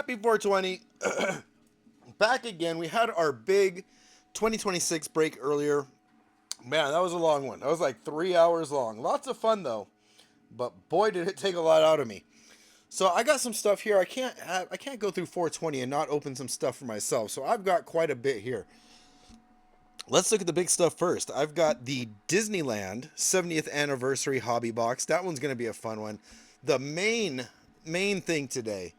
Happy 420. Back again. We had our big 2026 break earlier. Man, that was a long one. That was like 3 hours long. Lots of fun though, but boy did it take a lot out of me. So I got some stuff here. I can't go through 420 and not open some stuff for myself. So I've got quite a bit here. Let's look at the big stuff first. I've got the Disneyland 70th anniversary hobby box. That one's going to be a fun one. The main thing today,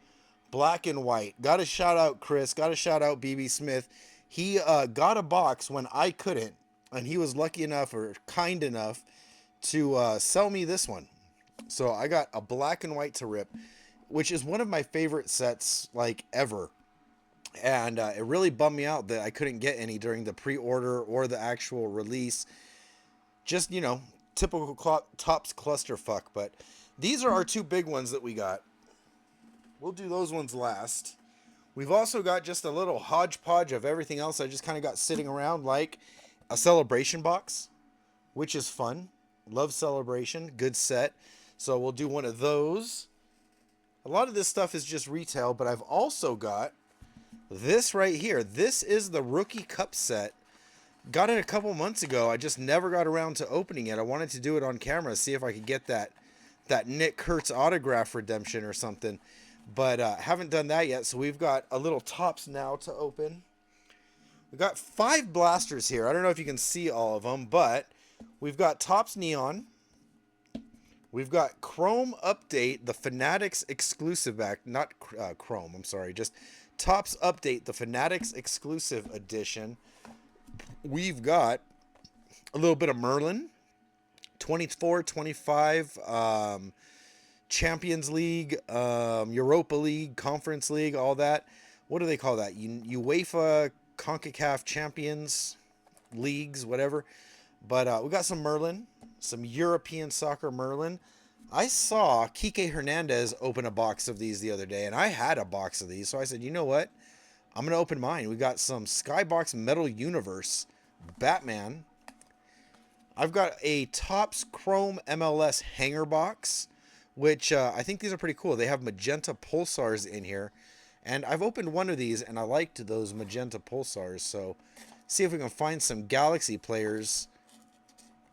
black and white. Got to shout out Chris. Got to shout out BB Smith. He got a box when I couldn't, and he was lucky enough or kind enough to sell me this one. So I got a black and white to rip, which is one of my favorite sets like ever. And it really bummed me out that I couldn't get any during the pre-order or the actual release. Just, typical Topps clusterfuck. But these are our two big ones that we got. We'll do those ones last. We've also got just a little hodgepodge of everything else I just kind of got sitting around, like a celebration box, which is fun. Love Celebration. Good set. So we'll do one of those. A lot of this stuff is just retail, but I've also got this right here. This is the Rookie Cup set. Got it a couple months ago. I just never got around to opening it. I wanted to do it on camera, see if I could get that Nick Kurtz autograph redemption or something. But haven't done that yet, so we've got a little Topps now to open. We've got 5 blasters here. I don't know if you can see all of them, but we've got Topps Neon. We've got Chrome Update, the Fanatics exclusive back. Not Chrome, I'm sorry. Just Topps Update, the Fanatics exclusive edition. We've got a little bit of Merlin. 24, 25, Champions League, Europa League, Conference League, all that. What do they call that? UEFA CONCACAF Champions Leagues, whatever. But we got some Merlin, some European soccer Merlin. I saw Kike Hernandez open a box of these the other day, and I had a box of these. So I said, you know what? I'm going to open mine. We got some Skybox Metal Universe Batman. I've got a Topps Chrome MLS hanger box, which I think these are pretty cool. They have magenta pulsars in here. And I've opened one of these, and I liked those magenta pulsars. So see if we can find some Galaxy players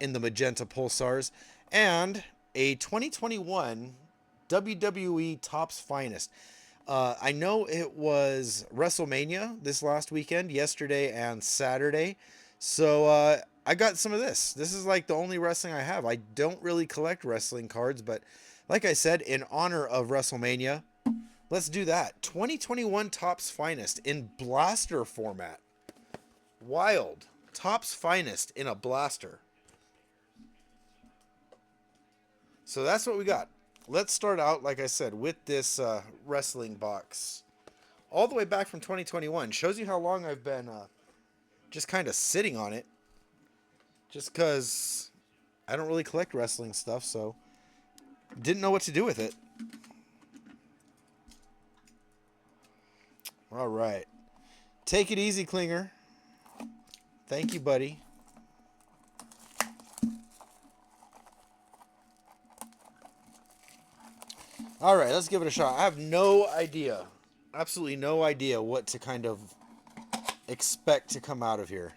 in the magenta pulsars. And a 2021 WWE Topps Finest. I know it was WrestleMania this last weekend, yesterday and Saturday. So I got some of this. This is like the only wrestling I have. I don't really collect wrestling cards, but like I said, in honor of WrestleMania, let's do that. 2021 Topps Finest in blaster format. Wild. Topps Finest in a blaster. So that's what we got. Let's start out, like I said, with this wrestling box. All the way back from 2021. Shows you how long I've been just kind of sitting on it. Just because I don't really collect wrestling stuff, so didn't know what to do with it. All right. Take it easy, Klinger. Thank you, buddy. All right, let's give it a shot. I have no idea, absolutely no idea what to kind of expect to come out of here.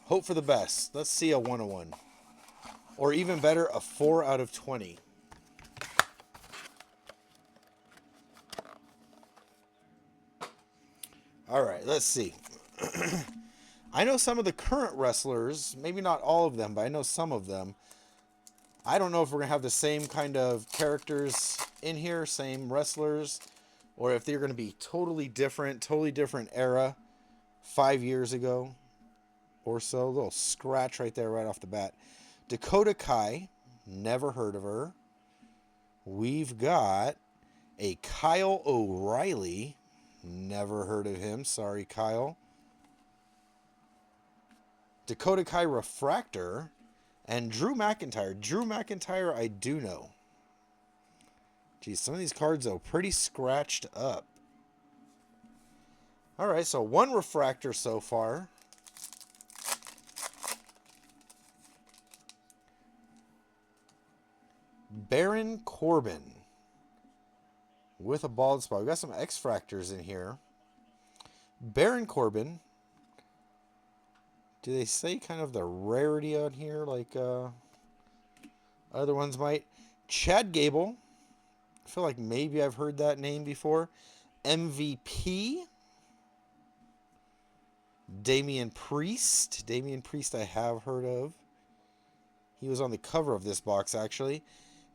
Hope for the best. Let's see a 101. Or even better, a 4 out of 20. All right, let's see. I know some of the current wrestlers, maybe not all of them, but I know some of them. I don't know if we're going to have the same kind of characters in here, same wrestlers, or if they're going to be totally different era, 5 years ago or so. A little scratch right there right off the bat. Dakota Kai, never heard of her. We've got a Kyle O'Reilly, never heard of him. Sorry, Kyle. Dakota Kai Refractor. And Drew McIntyre. Drew McIntyre, I do know. Geez, some of these cards, though, pretty scratched up. All right, so 1 refractor so far. Baron Corbin. with a bald spot. We got some X-Fractors in here. Baron Corbin. Do they say kind of the rarity on here like other ones might? Chad Gable. I feel like maybe I've heard that name before. MVP. Damian Priest. Damian Priest I have heard of. He was on the cover of this box, actually.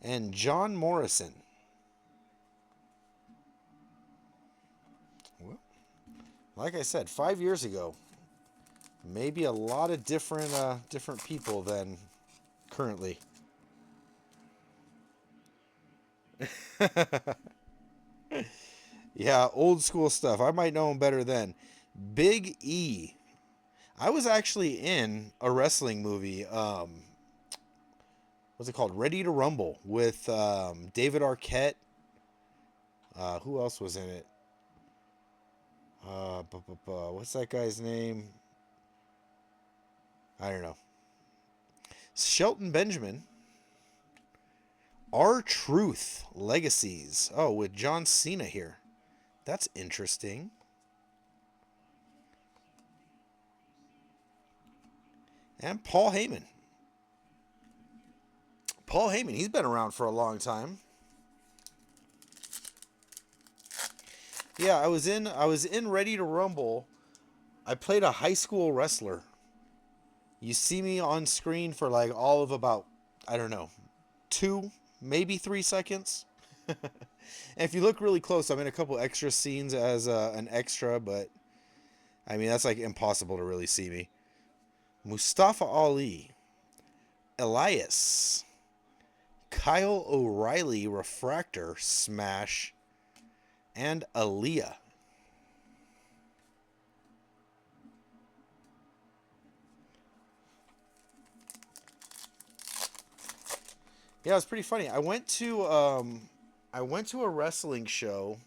And John Morrison. Well, like I said, 5 years ago. Maybe a lot of different people than currently. Yeah, old school stuff. I might know him better then. Big E. I was actually in a wrestling movie. What's it called? Ready to Rumble with David Arquette. Who else was in it? What's that guy's name? I don't know. Shelton Benjamin. R-Truth Legacies. Oh, with John Cena here. That's interesting. And Paul Heyman. Paul Heyman, he's been around for a long time. Yeah, I was in Ready to Rumble. I played a high school wrestler. You see me on screen for like all of about, I don't know, 2, maybe 3 seconds. And if you look really close, I'm in a couple extra scenes as an extra, but I mean, that's like impossible to really see me. Mustafa Ali, Elias, Kyle O'Reilly Refractor Smash, and Aaliyah. Yeah, it's pretty funny. I went to a wrestling show.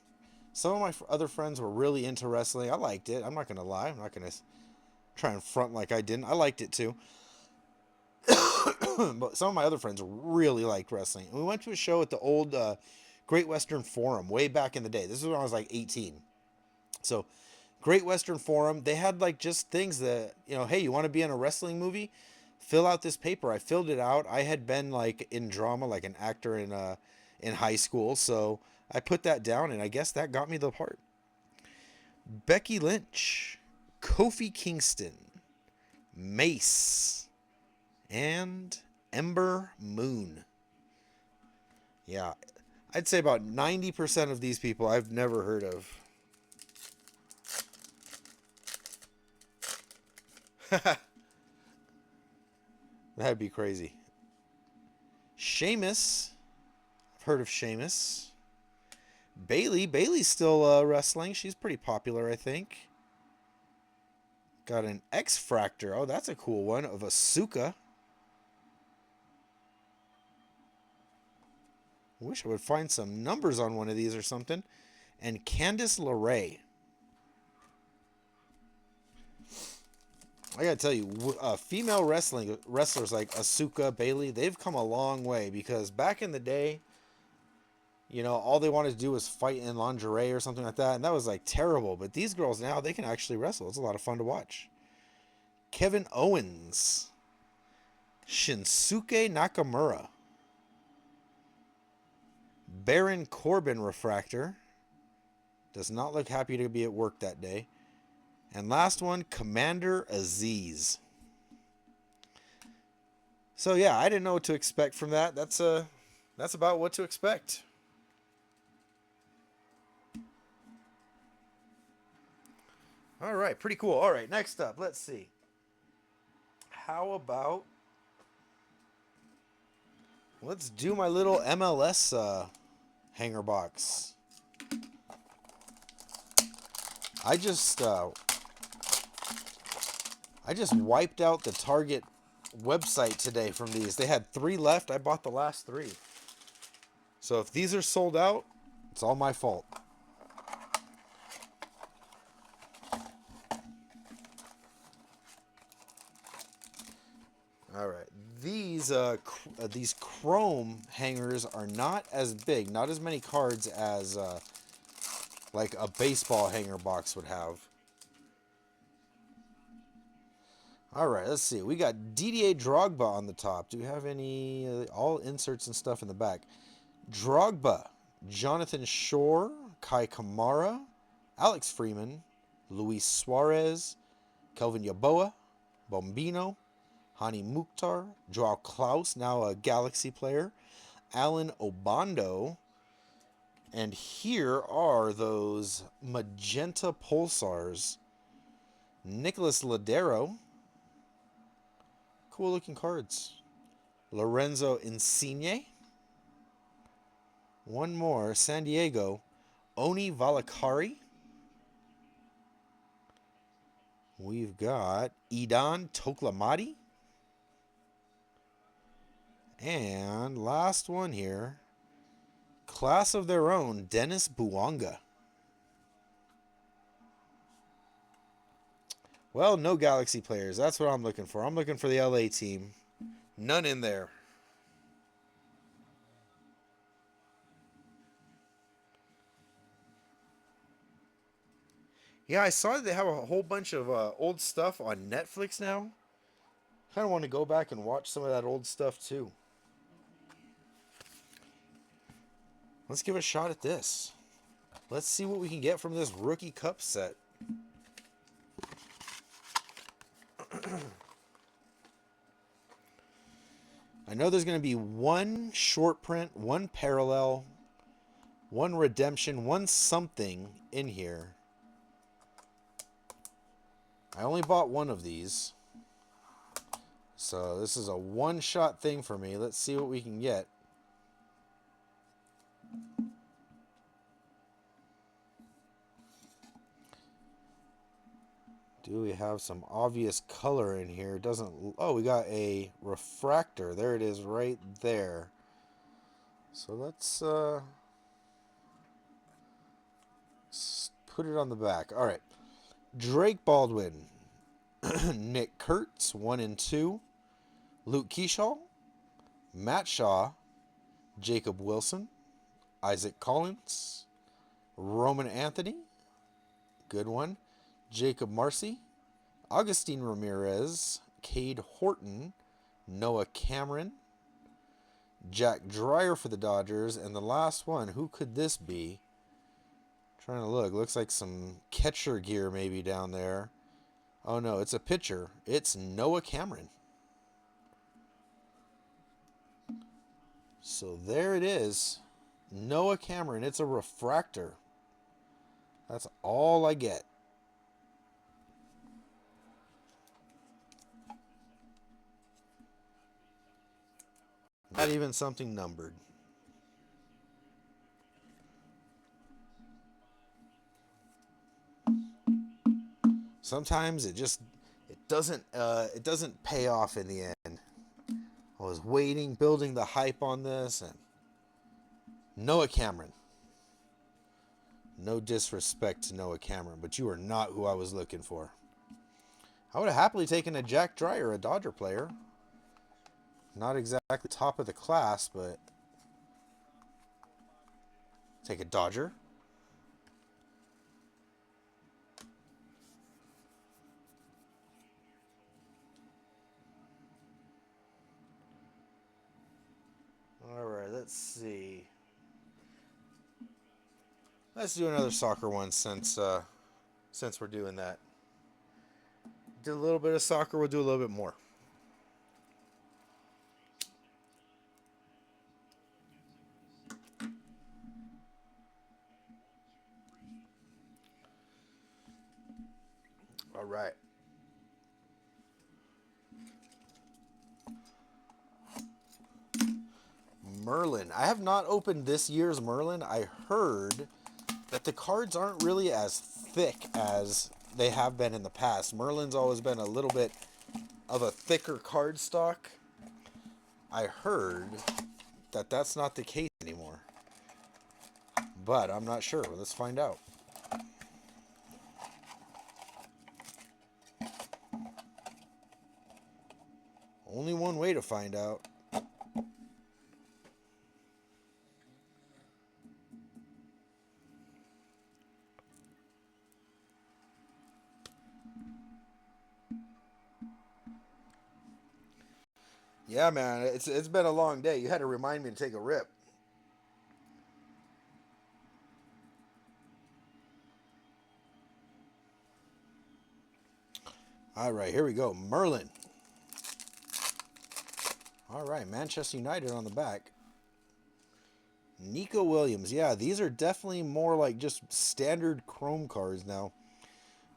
Some of my other friends were really into wrestling. I liked it. I'm not gonna lie. I'm not gonna try and front like I didn't. I liked it too. But some of my other friends really liked wrestling. And we went to a show at the old Great Western Forum way back in the day. This is when I was like 18. So, Great Western Forum, they had like just things that, you know, hey, you want to be in a wrestling movie? Fill out this paper. I filled it out. I had been like in drama, like an actor in high school, so I put that down, and I guess that got me the part. Becky Lynch, Kofi Kingston, Mace, and Ember Moon. Yeah, I'd say about 90% of these people I've never heard of. That'd be crazy. Sheamus. I've heard of Sheamus. Bailey. Bailey's still wrestling. She's pretty popular, I think. Got an X-Fractor. Oh, that's a cool one. Of Asuka. I wish I would find some numbers on one of these or something. And Candice LeRae. I gotta tell you, female wrestlers like Asuka, Bailey, they've come a long way, because back in the day, you know, all they wanted to do was fight in lingerie or something like that, and that was like terrible. But these girls now, they can actually wrestle. It's a lot of fun to watch. Kevin Owens, Shinsuke Nakamura, Baron Corbin Refractor. Does not look happy to be at work that day. And last one, Commander Aziz. So yeah, I didn't know what to expect from that. That's about what to expect. All right, pretty cool. All right, next up, let's see. How about let's do my little MLS hanger box. I just wiped out the Target website today from these. They had 3 left. I bought the last 3. So if these are sold out, it's all my fault. All right. These chrome hangers are not as big, not as many cards as like a baseball hanger box would have. All right, let's see. We got Didier Drogba on the top. Do we have any all inserts and stuff in the back? Drogba, Jonathan Shore, Kai Kamara, Alex Freeman, Luis Suarez, Kelvin Yaboa, Bombino, Hani Mukhtar, Joao Klaus, now a Galaxy player, Alan Obando, and here are those magenta pulsars. Nicholas Ladero. Cool looking cards. Lorenzo Insigne. One more. San Diego. Oni Valakari. We've got Idan Toklamadi. And last one here. Class of their own. Dennis Buanga. Well, no Galaxy players. That's what I'm looking for. I'm looking for the LA team. None in there. Yeah, I saw that they have a whole bunch of old stuff on Netflix now. Kind of want to go back and watch some of that old stuff too. Let's give a shot at this. Let's see what we can get from this Rookie Cup set. I know there's going to be one short print, one parallel, one redemption, one something in here. I only bought one of these. So this is a one-shot thing for me. Let's see what we can get. Do we have some obvious color in here? It doesn't... Oh, we got a refractor. There it is right there. So let's put it on the back. All right. Drake Baldwin. Nick Kurtz, 1 and 2. Luke Keyshaw. Matt Shaw. Jacob Wilson. Isaac Collins. Roman Anthony. Good one. Jacob Marcy. Augustine Ramirez. Cade Horton. Noah Cameron. Jack Dreyer for the Dodgers. And the last one, who could this be? Trying to look. Looks like some catcher gear maybe down there. Oh no, it's a pitcher. It's Noah Cameron. So there it is. Noah Cameron. It's a refractor. That's all I get. Not even something numbered. Sometimes it doesn't pay off in the end. I was waiting, building the hype on this, and Noah Cameron. No disrespect to Noah Cameron, but you are not who I was looking for. I would have happily taken a Jack Dreyer, a Dodger player. Not exactly top of the class, but take a Dodger. All right, let's see. Let's do another soccer one since we're doing that. Did a little bit of soccer, we'll do a little bit more. All right. Merlin. I have not opened this year's Merlin. I heard that the cards aren't really as thick as they have been in the past. Merlin's always been a little bit of a thicker card stock. I heard that that's not the case anymore. But I'm not sure. Let's find out. Only one way to find out. Yeah, man, it's been a long day. You had to remind me to take a rip. All right, here we go. Merlin. All right, Manchester United on the back. Nico Williams. Yeah, these are definitely more like just standard Chrome cards now.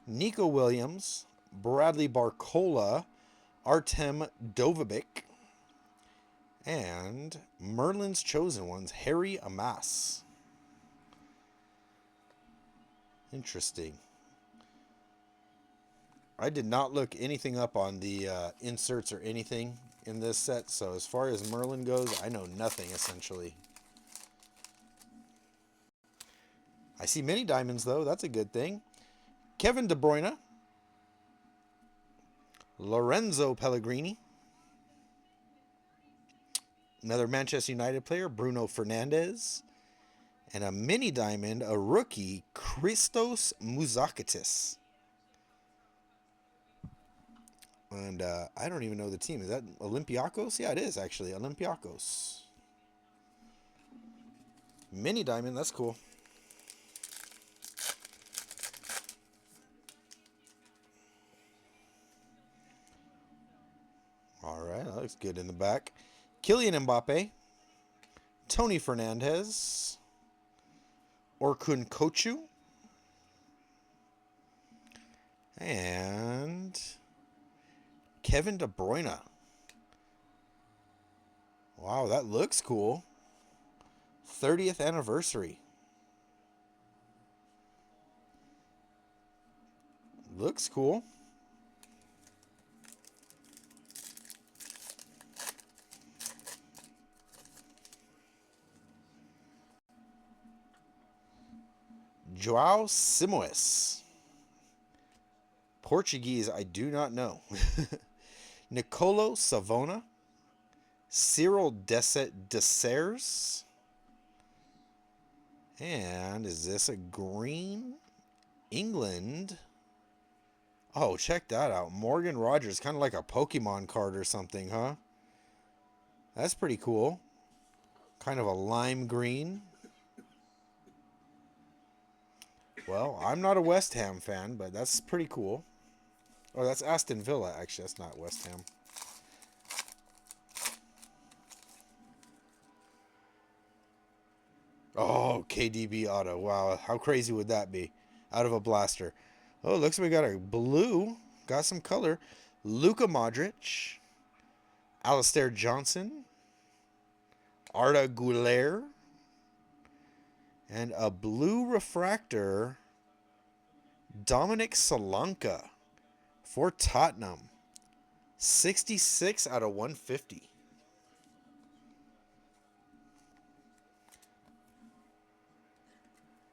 Nico Williams, Bradley Barcola, Artem Dovabik, and Merlin's Chosen Ones, Harry Amas. Interesting. I did not look anything up on the inserts or anything in this set, so as far as Merlin goes, I know nothing essentially. I see many diamonds though, that's a good thing. Kevin De Bruyne, Lorenzo Pellegrini, another Manchester United player, Bruno Fernandes, and a mini diamond, a rookie, Christos Mouzakis. And I don't even know the team. Is that Olympiacos? Yeah, it is actually Olympiacos. Mini diamond, that's cool. All right, that looks good in the back. Kylian Mbappe, Tony Fernandez, Orkun Kochu, and Kevin De Bruyne. Wow, that looks cool. 30th anniversary. Looks cool. João Simoes. Portuguese, I do not know. Nicolo Savona. Cyril Desers. And is this a green? England. Oh, check that out. Morgan Rogers, kind of like a Pokemon card or something, huh? That's pretty cool. Kind of a lime green. Well, I'm not a West Ham fan, but that's pretty cool. Oh, that's Aston Villa, actually. That's not West Ham. Oh, KDB auto. Wow, how crazy would that be? Out of a blaster. Oh, looks like we got a blue. Got some color. Luka Modric. Alistair Johnson. Arda Güler. And a blue refractor. Dominic Solanka for Tottenham. 66 out of 150.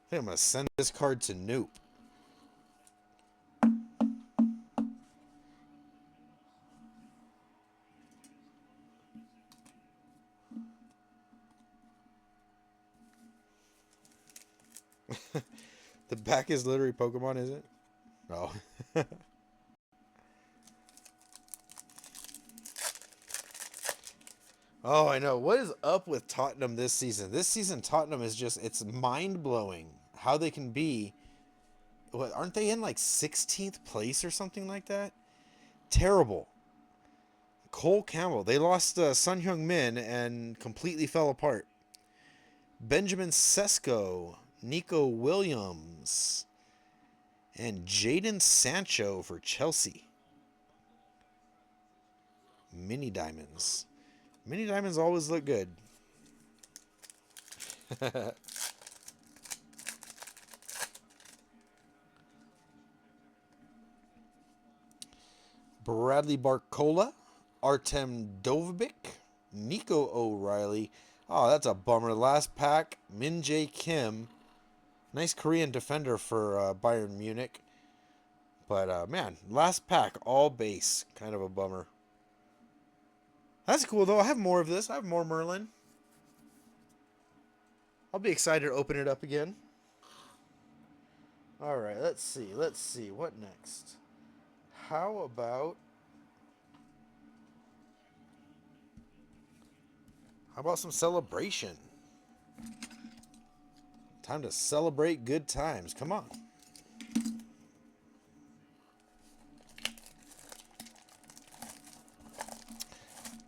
I think I'm going to send this card to Noop. The back is literally Pokemon, is it? No. Oh, I know. What is up with Tottenham this season? This season, Tottenham is just, it's mind-blowing how they can be. What, aren't they in like 16th place or something like that? Terrible. Cole Campbell. They lost Sun Heung-min and completely fell apart. Benjamin Sesko. Nico Williams. And Jadon Sancho for Chelsea. Mini diamonds. Mini diamonds always look good. Bradley Barcola, Artem Dovbik, Nico O'Reilly. Oh, that's a bummer. Last pack, Min Jae Kim. Nice Korean defender for Bayern Munich. But, man, last pack, all base. Kind of a bummer. That's cool, though. I have more of this. I have more Merlin. I'll be excited to open it up again. All right, let's see. Let's see. What next? How about... How about some celebration? Time to celebrate good times. Come on.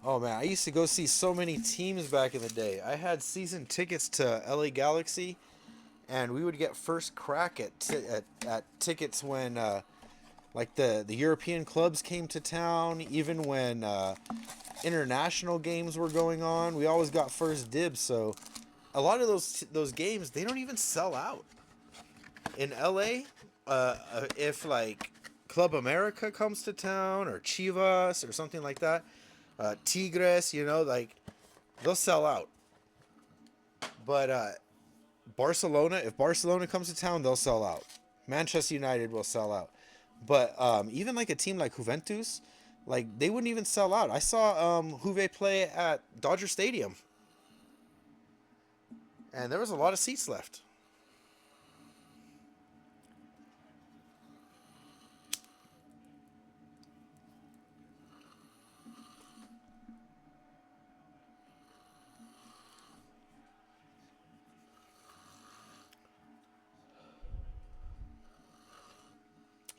Oh man, I used to go see so many teams back in the day. I had season tickets to LA Galaxy, and we would get first crack at tickets when like the European clubs came to town. Even when international games were going on, we always got first dibs. So a lot of those games, they don't even sell out in LA. If like Club America comes to town, or Chivas or something like that, Tigres, like they'll sell out. But Barcelona, if Barcelona comes to town, they'll sell out. Manchester United will sell out. But even like a team like Juventus, like they wouldn't even sell out. I saw Juve play at Dodger Stadium, and there was a lot of seats left.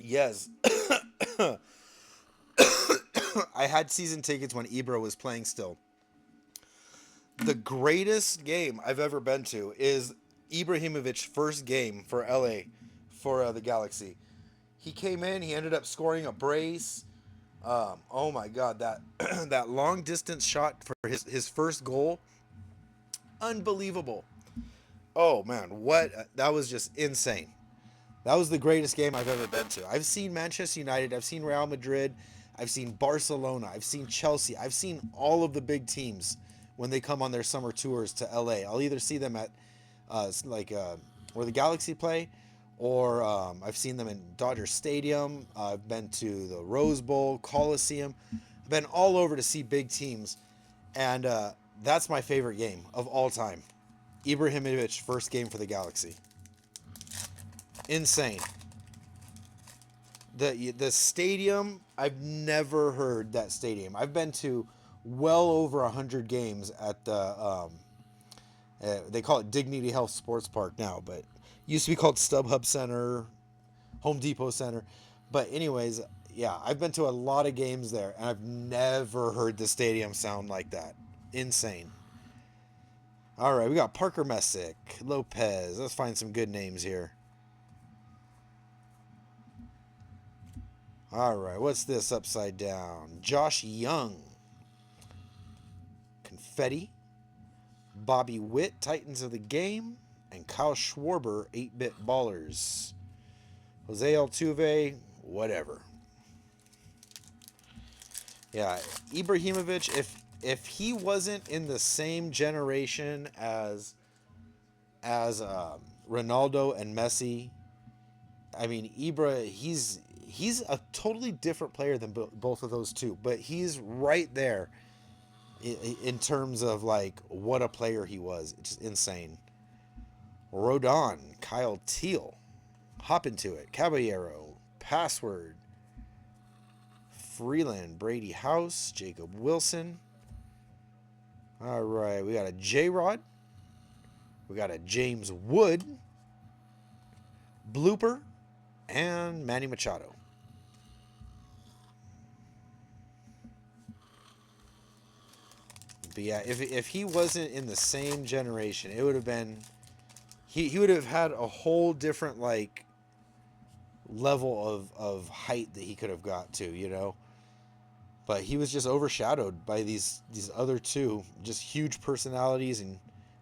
Yes, I had season tickets when Ibra was playing still. The greatest game I've ever been to is Ibrahimovic's first game for LA for the Galaxy. He came in, he ended up scoring a brace. Oh my God, that that long distance shot for his first goal, unbelievable. Oh man, what that was just insane. That was the greatest game I've ever been to. I've seen Manchester United, I've seen Real Madrid, I've seen Barcelona, I've seen Chelsea, I've seen all of the big teams when they come on their summer tours to LA. I'll either see them at where the Galaxy play, or I've seen them in Dodger Stadium. I've been to the Rose Bowl, Coliseum. I've been all over to see big teams, and that's my favorite game of all time. Ibrahimovic first game for the Galaxy. Insane. The stadium, I've never heard that stadium. I've been to well over 100 games at the they call it Dignity Health Sports Park now, but it used to be called StubHub Center, Home Depot Center. But anyways, yeah, I've been to a lot of games there, and I've never heard the stadium sound like that. Insane. All right, we got Parker Messick, Lopez. Let's find some good names here. All right, what's this upside down? Josh Young, Confetti, Bobby Witt, Titans of the Game, and Kyle Schwarber, 8-Bit Ballers. Jose Altuve, whatever. Yeah, Ibrahimovic, if he wasn't in the same generation as Ronaldo and Messi, I mean, Ibra, he's a totally different player than both of those two, but he's right there in terms of like what a player he was. It's just insane. Rodon, Kyle Teal, hop into it. Caballero, Password, Freeland, Brady House, Jacob Wilson. All right, we got a J Rod. We got a James Wood, Blooper, and Manny Machado. But yeah, if he wasn't in the same generation, it would have been he would have had a whole different like level of height that he could have got to. But he was just overshadowed by these other two, just huge personalities and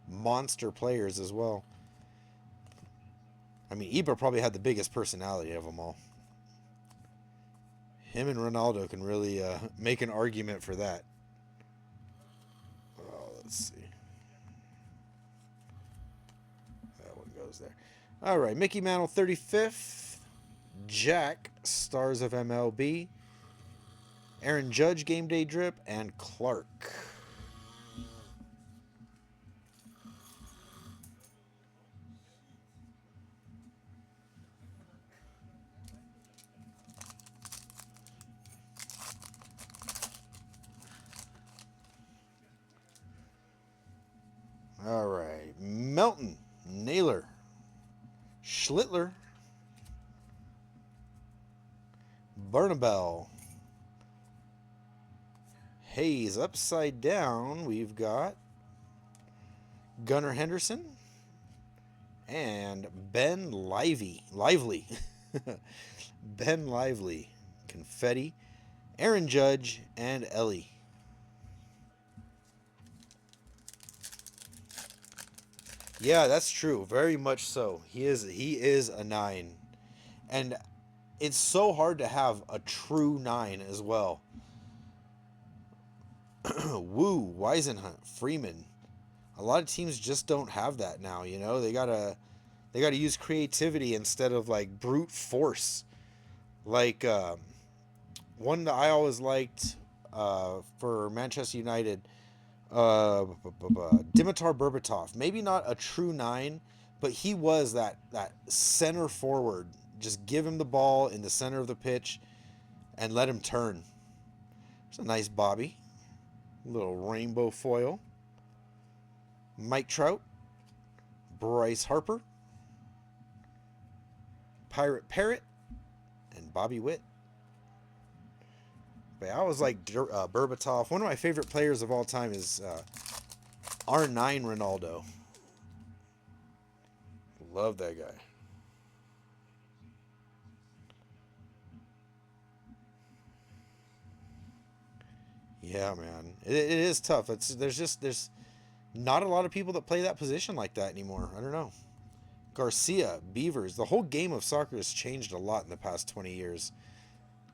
monster players as well. I mean, Ibra probably had the biggest personality of them all. Him and Ronaldo can really make an argument for that. Oh, let's see. That one goes there. All right, Mickey Mantle, 35th. Jack, Stars of MLB. Aaron Judge, Game Day Drip, and Clark. All right. Melton, Naylor, Schlittler, Bernabel, Hayes. Upside down, we've got Gunnar Henderson and Ben Lively. Ben Lively, Confetti, Aaron Judge, and Ellie. Yeah, that's true. Very much so. He is a 9. And it's so hard to have a true 9 as well. Wu, Weisenhunt, Freeman. A lot of teams just don't have that now, you know? They gotta use creativity instead of like brute force. Like one that I always liked for Manchester United, Dimitar Berbatov. Maybe not a true 9, but he was that center forward. Just give him the ball in the center of the pitch and let him turn. It's a nice Bobby. Little rainbow foil. Mike Trout. Bryce Harper. Pirate Parrot. And Bobby Witt. But I always like Berbatov. One of my favorite players of all time is R9 Ronaldo. Love that guy. Yeah, man. It is tough. There's not a lot of people that play that position like that anymore. I don't know. Garcia, Beavers. The whole game of soccer has changed a lot in the past 20 years.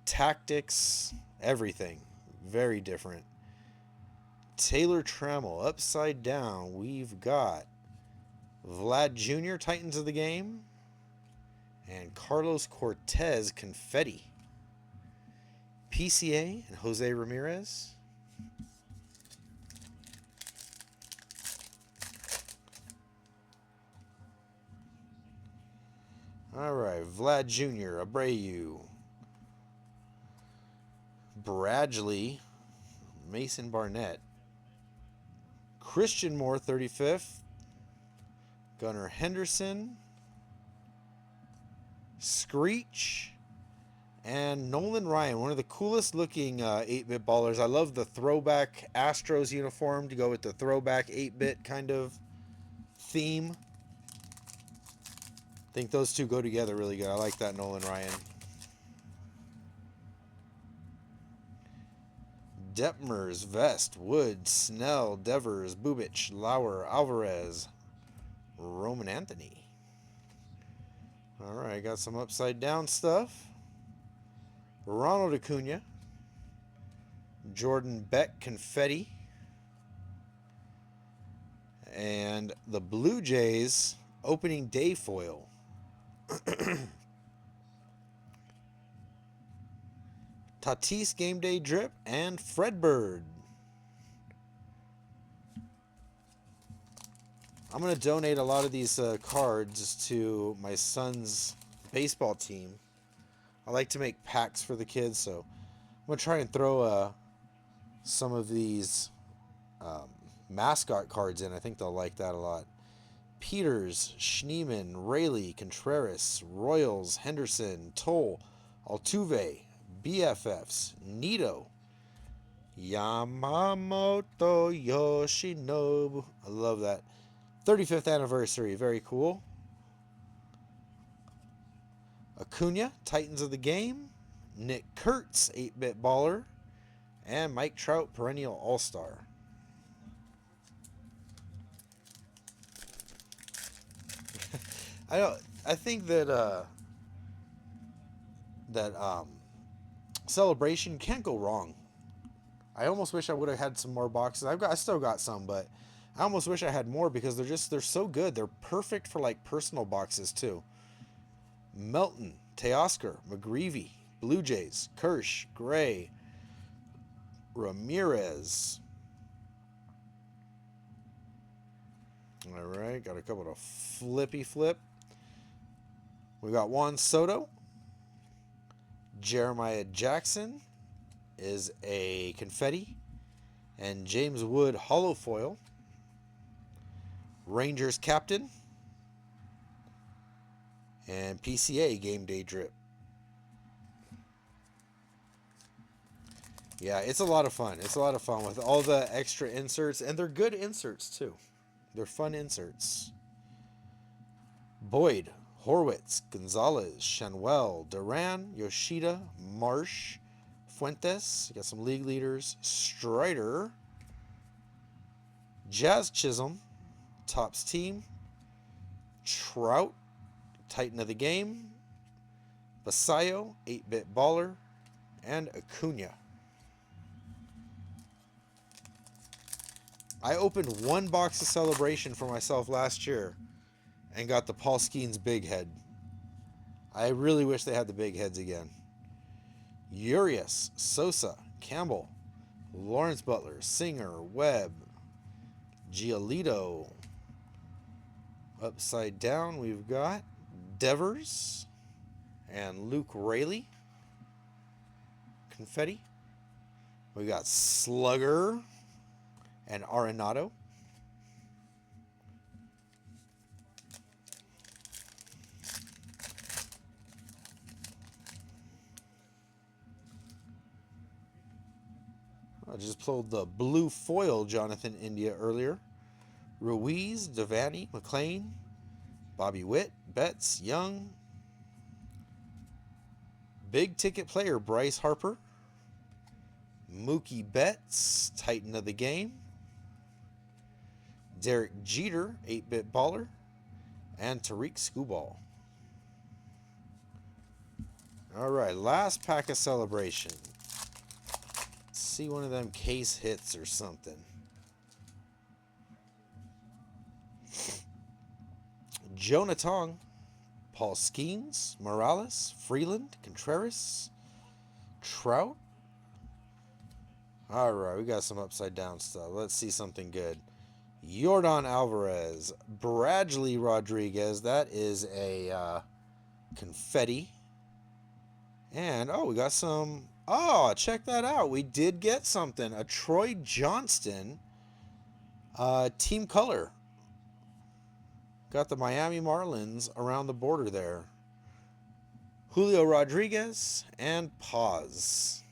Tactics, everything. Very different. Taylor Trammell, upside down. We've got Vlad Jr., Titans of the Game. And Carlos Cortez, Confetti. PCA and Jose Ramirez. All right, Vlad Jr., Abreu, Bradley, Mason Barnett, Christian Moore, 35th, Gunnar Henderson, Screech, and Nolan Ryan, one of the coolest looking 8-bit ballers. I love the throwback Astros uniform to go with the throwback 8-bit kind of theme. I think those two go together really good. I like that Nolan Ryan. Detmers, Vest, Wood, Snell, Devers, Bubich, Lauer, Alvarez, Roman Anthony. All right, got some upside down stuff. Ronald Acuna, Jordan Beck, Confetti, and the Blue Jays opening day foil. Tatis game day drip and Fredbird. I'm going to donate a lot of these cards to my son's baseball team. I like to make packs for the kids, so I'm going to try and throw some of these mascot cards in. I think they'll like that a lot. Peters, Schneeman, Rayleigh, Contreras, Royals, Henderson, Toll, Altuve, BFFs, Nito, Yamamoto, Yoshinobu. I love that. 35th anniversary, very cool. Acuna, Titans of the Game, Nick Kurtz, 8-bit baller, and Mike Trout, perennial all-star. I think that celebration can't go wrong. I almost wish I would have had some more boxes. I still got some, but I almost wish I had more because they're so good. They're perfect for like personal boxes too. Melton, Teoscar, McGreevy, Blue Jays, Kirsch, Gray, Ramirez. All right, got a couple of flippy flip. We got Juan Soto. Jeremiah Jackson is a confetti. And James Wood hollow foil. Rangers captain, and PCA game day drip. Yeah, it's a lot of fun. It's a lot of fun with all the extra inserts, and they're good inserts too. They're fun inserts. Boyd, Horwitz, Gonzalez, Shanwell, Duran, Yoshida, Marsh, Fuentes. You got some league leaders. Strider, Jazz Chisholm, Tops team. Trout, Titan of the game. Basayo, 8-bit baller, and Acuna. I opened one box of Celebration for myself last year and got the Paul Skeens big head. I really wish they had the big heads again. Urias, Sosa, Campbell, Lawrence Butler, Singer, Webb, Giolito. Upside down, we've got Devers and Luke Raley. Confetti. We got Slugger and Arenado. I just pulled the blue foil Jonathan India earlier. Ruiz, Devaney, McLean, Bobby Witt, Betts, Young. Big ticket player Bryce Harper. Mookie Betts, Titan of the game. Derek Jeter, 8-bit baller. And Tariq Skubal. All right, last pack of Celebration. Let's see one of them case hits or something. Jonah Tong, Paul Skeens, Morales, Freeland, Contreras, Trout. All right, we got some upside down stuff. Let's see something good. Yordan Alvarez, Bradley Rodriguez. That is a confetti. And, oh, we got some. Oh, check that out. We did get something. A Troy Johnston team color. Got the Miami Marlins around the border there. Julio Rodriguez and Paz.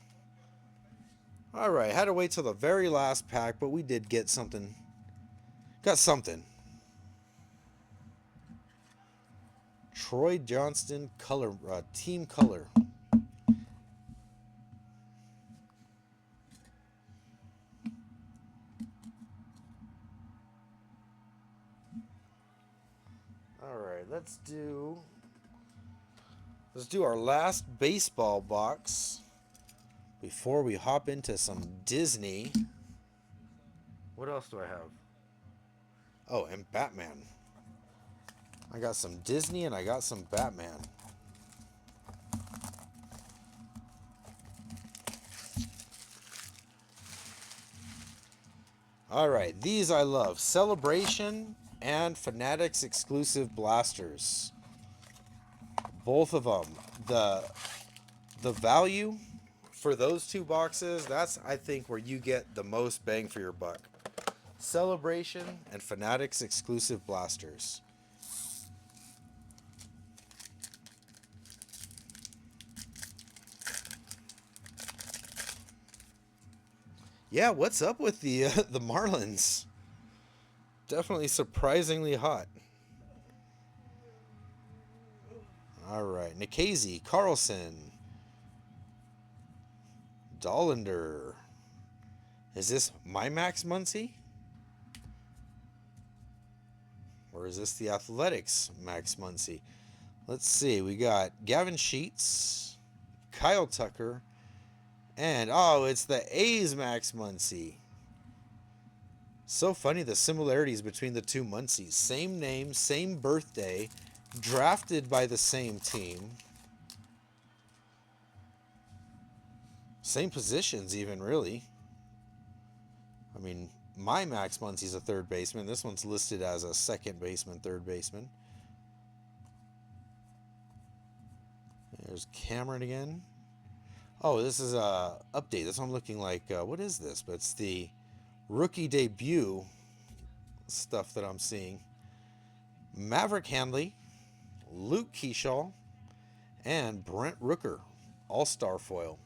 All right, had to wait till the very last pack, but we did get something. Got something. Troy Johnston color, team color. All right, let's do our last baseball box before we hop into some Disney. What else do I have? Oh, and Batman. I got some Disney and I got some Batman. All right, these I love. Celebration and Fanatics exclusive blasters. Both of them. The value for those two boxes, that's, I think, where you get the most bang for your buck. Celebration and Fanatics exclusive blasters. Yeah, what's up with the Marlins? Definitely surprisingly hot. All right, Nikhazy, Carlson, Dollander. Is this my Max Muncy? Or is this the Athletics Max Muncy? Let's see. We got Gavin Sheets, Kyle Tucker, and, oh, it's the A's Max Muncy. So funny the similarities between the two Muncies. Same name, same birthday, drafted by the same team. Same positions even, really. I mean, my Max Muncy's a third baseman. This one's listed as a second baseman, third baseman. There's Cameron again. Oh, this is a update. That's what I'm looking like. What is this? But it's the rookie debut stuff that I'm seeing. Maverick Handley, Luke Keyshaw, and Brent Rooker, all-star foil.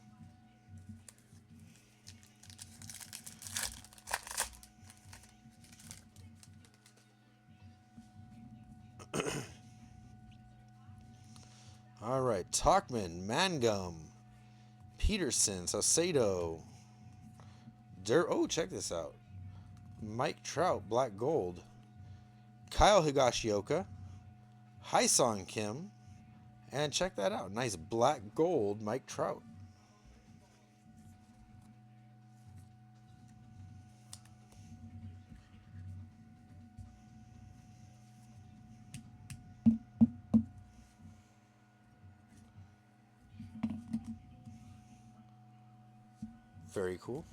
All right, Talkman, Mangum, Peterson, Saucedo, oh, check this out. Mike Trout, Black Gold, Kyle Higashioka, Hyesung Kim, and check that out. Nice Black Gold Mike Trout. Very cool.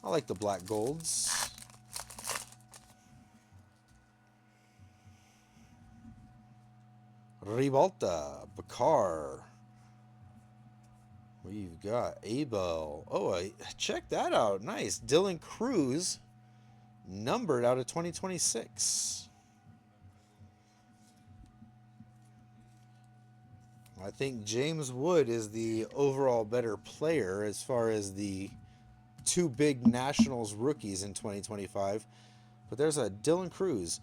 I like the Black Golds. Ribalta, Bakar. We've got Abel. Oh, check that out. Nice. Dylan Cruz, numbered out of 2026. I think James Wood is the overall better player as far as the two big Nationals rookies in 2025. But there's a Dylan Cruz,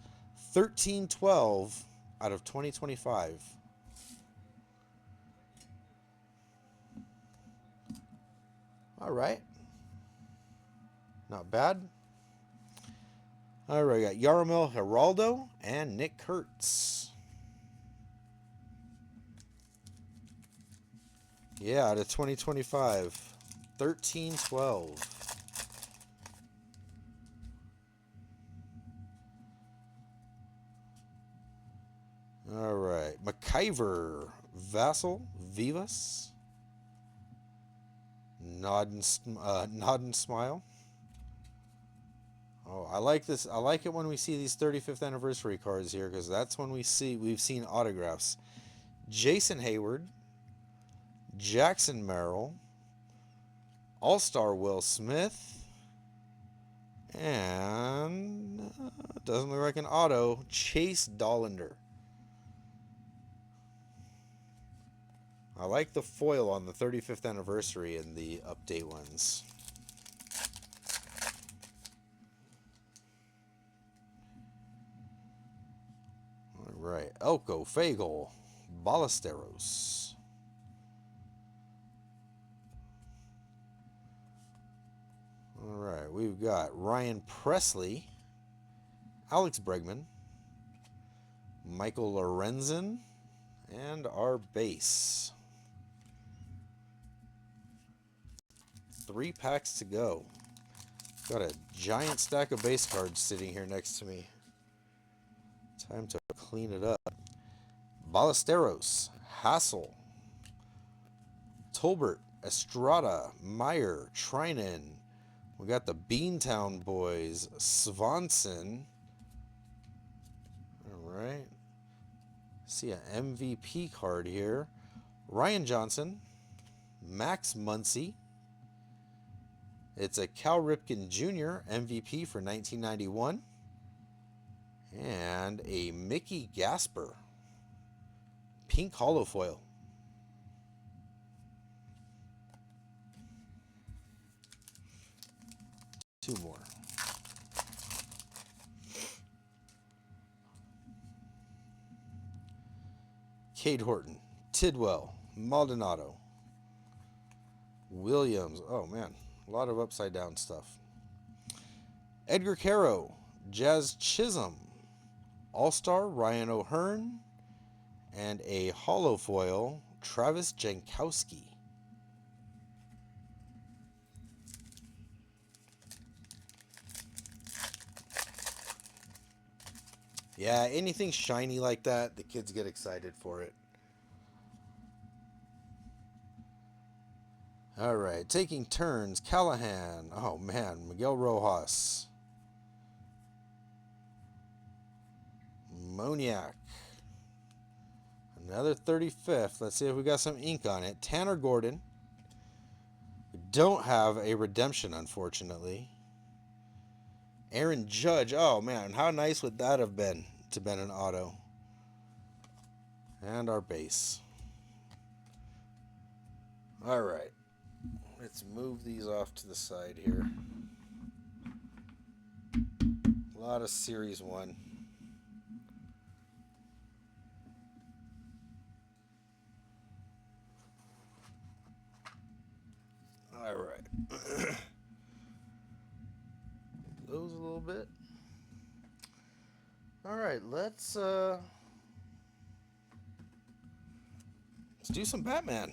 13-12 out of 2025. All right. Not bad. All right, we got Yaramel Geraldo and Nick Kurtz. Yeah, out of 2025. 13-12. All right. McIver, Vassal, Vivas. Nod and smile. Oh, I like this. I like it when we see these 35th anniversary cards here because that's when we've seen autographs. Jason Hayward, Jackson Merrill, All-Star Will Smith, and doesn't look like an auto, Chase Dollander. I like the foil on the 35th anniversary and the update ones. All right, Elko, Fagel, Ballesteros. All right, we've got Ryan Presley, Alex Bregman, Michael Lorenzen, and our base. 3 packs to go. Got a giant stack of base cards sitting here next to me. Time to clean it up. Ballesteros, Hassel, Tolbert, Estrada, Meyer, Trinan. We got the Beantown boys, Swanson. All right. See an MVP card here. Ryan Johnson, Max Muncy. It's a Cal Ripken Jr. MVP for 1991. And a Mickey Gasper, pink hollow foil. Two more. Cade Horton, Tidwell, Maldonado, Williams. Oh man, a lot of upside down stuff. Edgar Caro, Jazz Chisholm, All-Star Ryan O'Hearn, and a hollow foil Travis Jankowski. Yeah, anything shiny like that, the kids get excited for it. All right, taking turns. Callahan. Oh, man. Miguel Rojas. Moniak. Another 35th. Let's see if we got some ink on it. Tanner Gordon. We don't have a redemption, unfortunately. Aaron Judge. Oh, man. How nice would that have been to been an auto? And our base. All right. Let's move these off to the side here. A lot of Series 1. All right. Those a little bit. All right, let's do some Batman.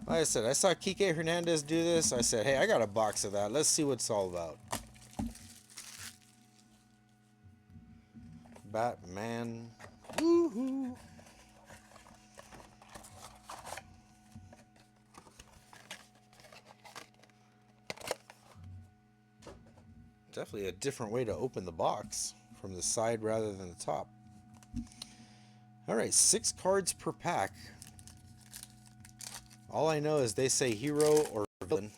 Like I said, I saw Kike Hernandez do this. I said, hey, I got a box of that. Let's see what it's all about. Batman. Woohoo! Definitely a different way to open the box from the side rather than the top. All right, 6 cards per pack. All I know is they say hero or villain.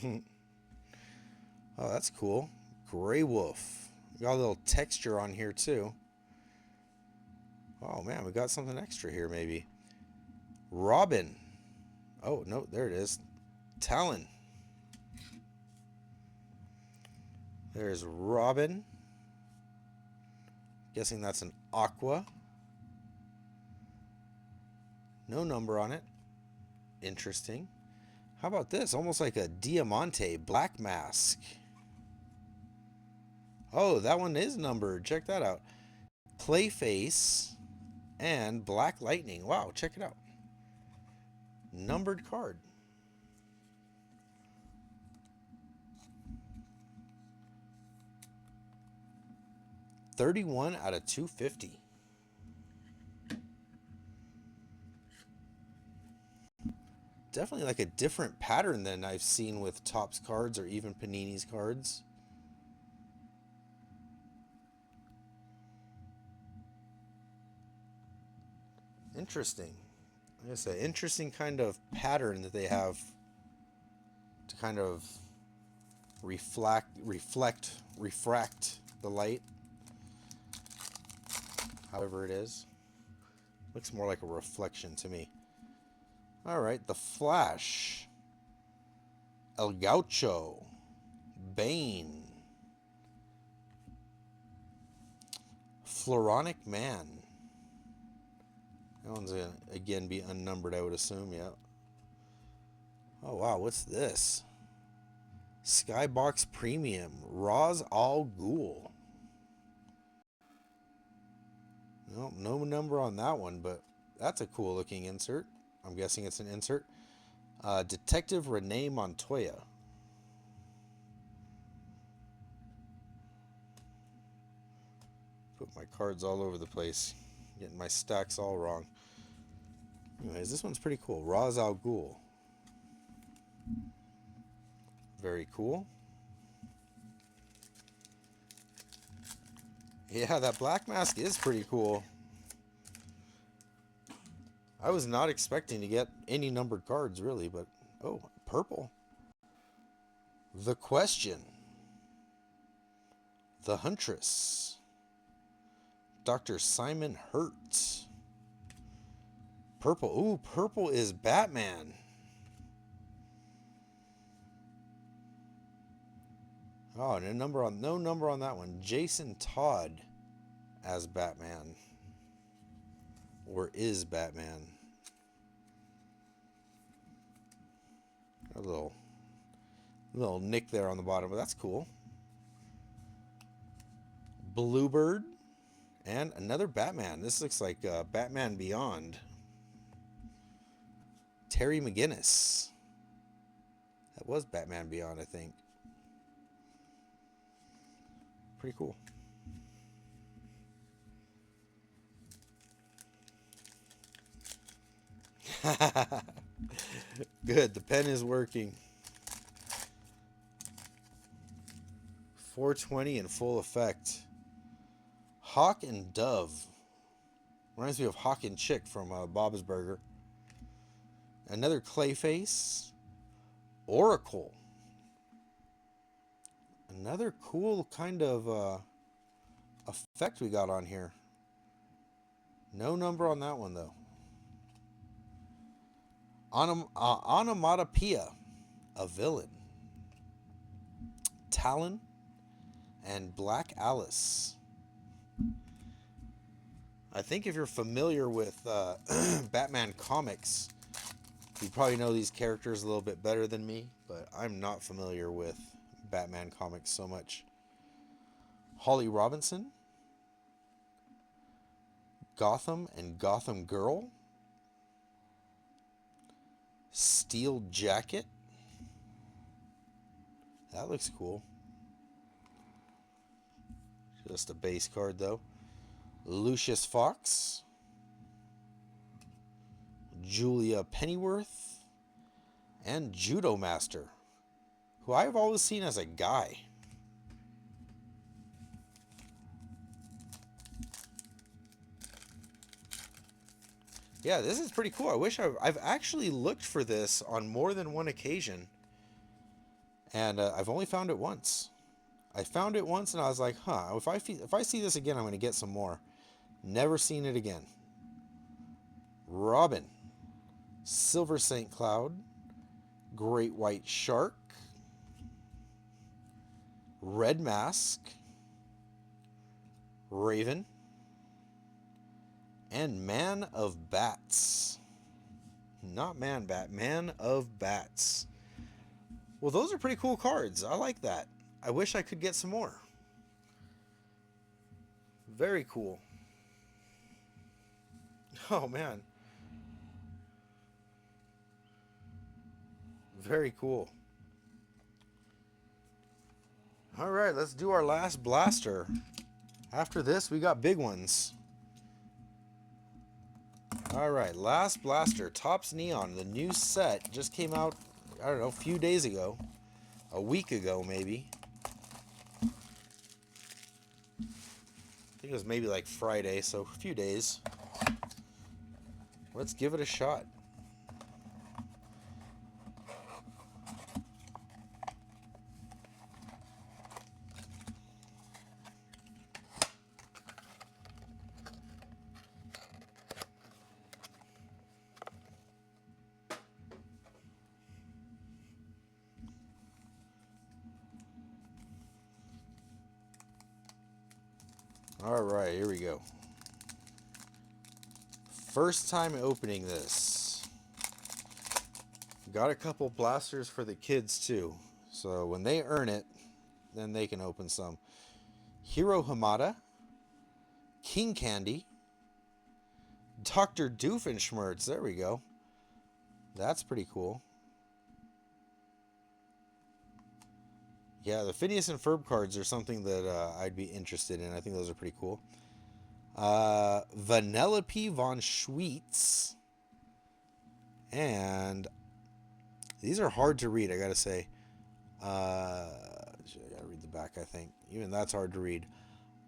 Oh, that's cool. Gray Wolf. Got a little texture on here too. Oh man, we got something extra here maybe. Robin. Oh, no, there it is. Talon. There's Robin. Guessing that's an Aqua. No number on it. Interesting. How about this? Almost like a Diamante Black Mask. Oh, that one is numbered. Check that out. Clayface and Black Lightning. Wow, check it out. Numbered card. $31 out of $250. Definitely like a different pattern than I've seen with Topps cards or even Panini's cards. Interesting. I guess an interesting kind of pattern that they have to kind of refract the light. However it is. Looks more like a reflection to me. All right, the Flash. El Gaucho. Bane. Floronic Man. That one's going to, again, be unnumbered, I would assume, yeah. Oh, wow, what's this? Skybox Premium. Ra's al Ghul. Well, no number on that one, but that's a cool looking insert. I'm guessing it's an insert. Detective Renee Montoya. Put my cards all over the place. Getting my stacks all wrong. Anyways, this one's pretty cool. Ra's al Ghul. Very cool. Yeah, that Black Mask is pretty cool. I was not expecting to get any numbered cards, really, but... Oh, purple. The Question. The Huntress. Dr. Simon Hurt. Purple. Ooh, purple is Batman. Oh, no number on that one. Jason Todd as Batman. Or is Batman. A little nick there on the bottom, but that's cool. Bluebird. And another Batman. This looks like Batman Beyond. Terry McGinnis. That was Batman Beyond, I think. Pretty cool. Good. The pen is working. 420 in full effect. Hawk and Dove. Reminds me of Hawk and Chick from Bob's Burger. Another Clayface. Oracle. Another cool kind of effect we got on here. No number on that one, though. Onomatopoeia. A villain. Talon. And Black Alice. I think if you're familiar with Batman comics, you probably know these characters a little bit better than me, but I'm not familiar with Batman comics so much. Holly Robinson, Gotham and Gotham Girl, Steel Jacket. That looks cool. Just a base card though. Lucius Fox, Julia Pennyworth, and Judo Master, who I've always seen as a guy. Yeah, this is pretty cool. I wish I've actually looked for this on more than one occasion, and I've only found it once. I found it once, and I was like, huh, if I see this again, I'm going to get some more. Never seen it again. Robin, Silver St. Cloud, Great White Shark, Red Mask, Raven, and Man of Bats. Not Man Bat, Man of Bats. Well, those are pretty cool cards. I like that. I wish I could get some more. Very cool. Oh, man. Very cool. All right, let's do our last blaster. After this, we got big ones. All right, last blaster, Topps Neon. The new set just came out, I don't know, a few days ago. A week ago, maybe. I think it was maybe like Friday, so a few days. Let's give it a shot. All right, here we go. First time opening this. Got a couple blasters for the kids too. So when they earn it, then they can open some. Hiro Hamada, King Candy, Dr. Doofenshmirtz. There we go. That's pretty cool. Yeah, the Phineas and Ferb cards are something that I'd be interested in. I think those are pretty cool. Vanellope von Schweetz. And these are hard to read, I gotta say. I gotta read the back, I think. Even that's hard to read.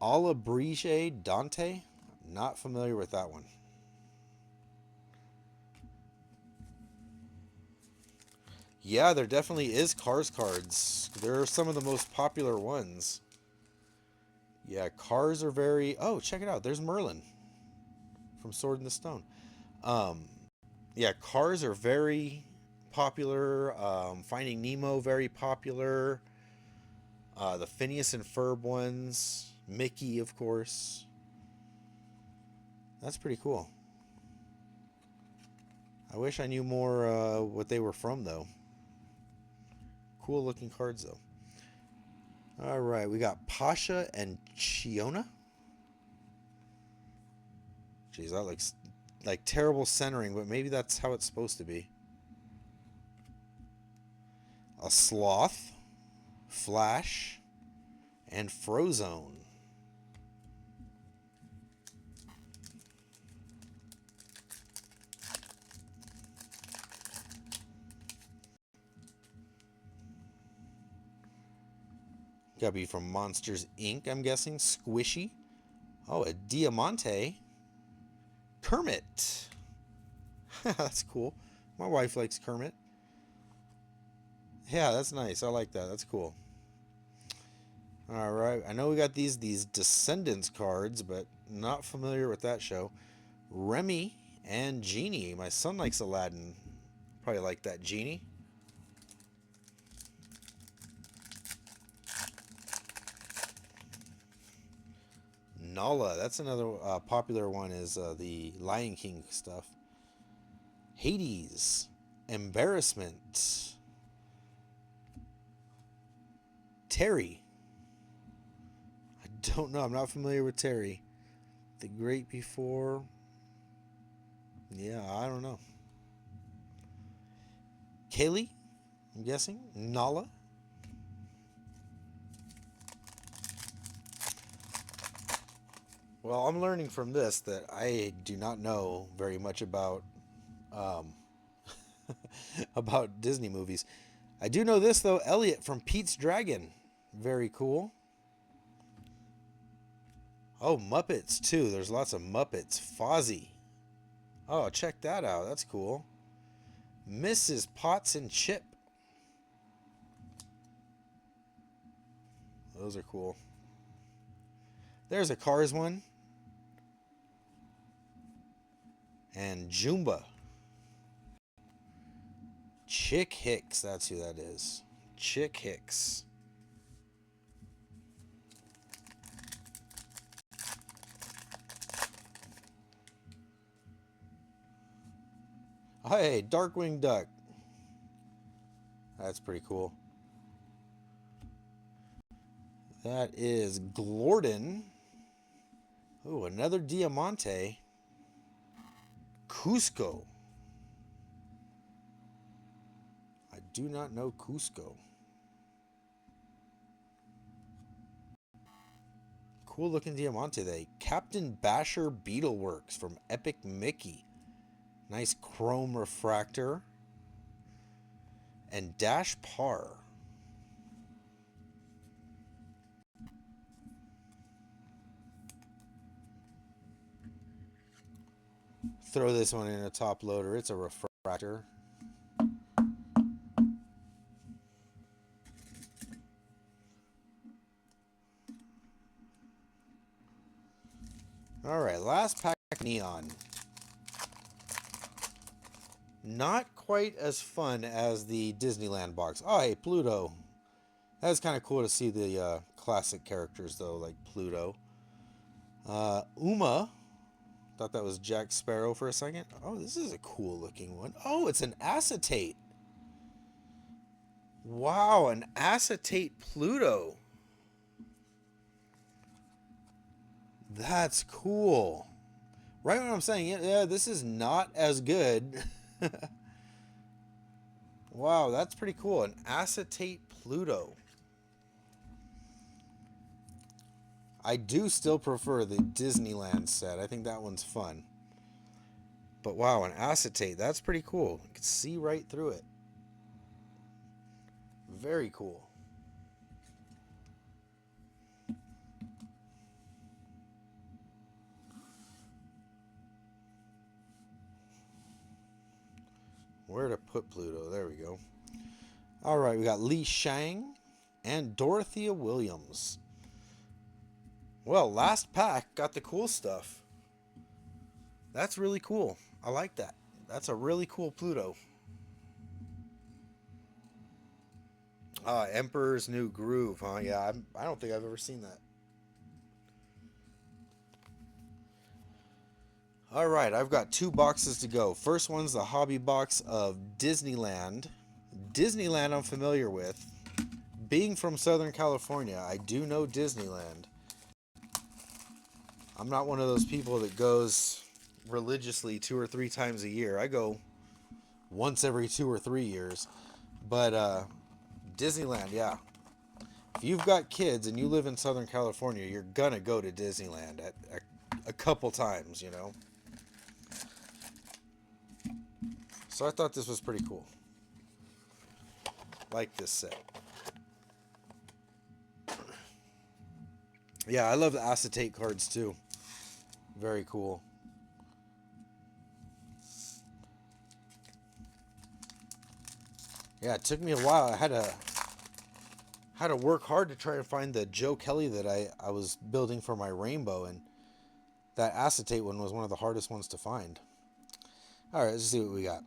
Alabrige Dante. Not familiar with that one. Yeah, there definitely is Cars cards. They're some of the most popular ones. Yeah, Cars are very... Oh, check it out. There's Merlin from Sword in the Stone. Yeah, Cars are very popular. Finding Nemo, very popular. The Phineas and Ferb ones. Mickey, of course. That's pretty cool. I wish I knew more what they were from, though. Cool looking cards, though. All right, we got Pasha and Chiona. Jeez, that looks like terrible centering, but maybe that's how it's supposed to be. A Sloth, Flash, and Frozone. Gotta be from Monsters Inc., I'm guessing. Squishy. Oh, a Diamante. Kermit. That's cool. My wife likes Kermit. Yeah, that's nice. I like that. That's cool. All right. I know we got these Descendants cards, but not familiar with that show. Remy and Genie. My son likes Aladdin. Probably like that Genie. Nala. That's another popular one is the Lion King stuff. Hades. Embarrassment. Terry. I don't know. I'm not familiar with Terry. The Great Before. Yeah, I don't know. Kaylee, I'm guessing. Nala. Well, I'm learning from this that I do not know very much about um, about Disney movies. I do know this though. Elliot from Pete's Dragon. Very cool. Oh, Muppets too. There's lots of Muppets. Fozzie. Oh, check that out. That's cool. Mrs. Potts and Chip. Those are cool. There's a Cars one. And Jumba. Chick Hicks. That's who that is. Chick Hicks. Hey, Darkwing Duck. That's pretty cool. That is Glorden. Oh, another Diamante. Cusco. I do not know Cusco. Cool looking Diamante there. Captain Basher Beetleworks from Epic Mickey. Nice chrome refractor. And Dash Par. Throw this one in a top loader. It's a refractor. All right, last pack Neon. Not quite as fun as the Disneyland box. Oh, hey, Pluto. That was kind of cool to see the classic characters, though, like Pluto. Uma. Thought that was Jack Sparrow for a second. Oh, this is a cool looking one. Oh, it's an acetate. Wow, an acetate Pluto. That's cool. Right what I'm saying. Yeah, this is not as good. Wow, that's pretty cool. An acetate Pluto. I do still prefer the Disneyland set. I think that one's fun. But wow, an acetate. That's pretty cool. You can see right through it. Very cool. Where to put Pluto? There we go. All right, we got Li Shang and Dorothea Williams. Well, last pack got the cool stuff. That's really cool. I like that. That's a really cool Pluto. Emperor's New Groove, huh? Yeah, I don't think I've ever seen that. All right, I've got 2 boxes to go. First one's the hobby box of Disneyland. Disneyland I'm familiar with. Being from Southern California, I do know Disneyland. I'm not one of those people that goes religiously 2 or 3 times a year. I go once every 2 or 3 years. But Disneyland, yeah. If you've got kids and you live in Southern California, you're gonna go to Disneyland at a couple times, you know. So I thought this was pretty cool. Like this set. Yeah, I love the acetate cards too. Very cool. Yeah, it took me a while. I had to work hard to try to find the Joe Kelly that I was building for my rainbow, and that acetate one was one of the hardest ones to find. All right, let's see what we got.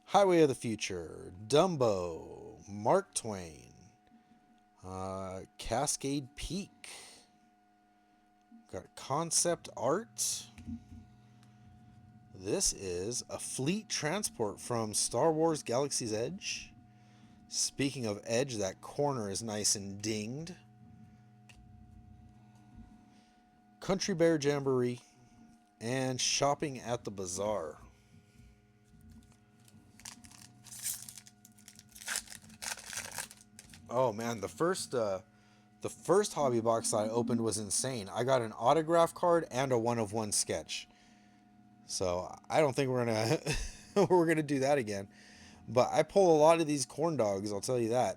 Highway of the Future, Dumbo, Mark Twain, Cascade Peak. Got concept art. This is a fleet transport from Star Wars Galaxy's Edge. Speaking of Edge, that corner is nice and dinged. Country Bear Jamboree and Shopping at the Bazaar. Oh man, the first hobby box that I opened was insane. I got an autograph card and a one-of-one sketch. So I don't think we're gonna do that again. But I pull a lot of these corn dogs, I'll tell you that.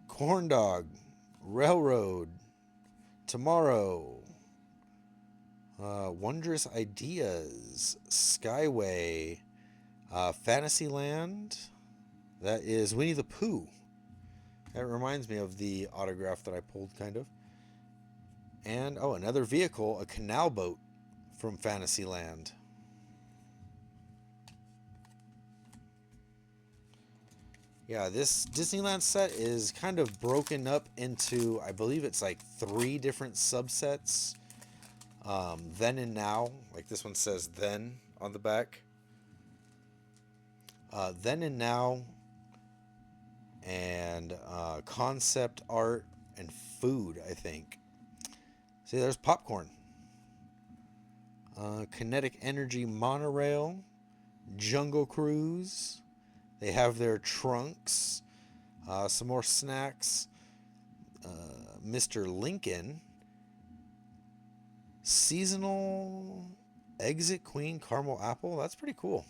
Corn dog, railroad, tomorrow, wondrous ideas, Skyway, Fantasyland. That is Winnie the Pooh. That reminds me of the autograph that I pulled, kind of. And, oh, another vehicle, a canal boat from Fantasyland. Yeah, this Disneyland set is kind of broken up into, I believe it's like 3 different subsets. Then and now, like this one says then on the back. Then and now, and concept art and food, I think. See, there's popcorn. Kinetic Energy Monorail, Jungle Cruise. They have their trunks, some more snacks. Mr. Lincoln, seasonal Exit Queen Caramel Apple. That's pretty cool.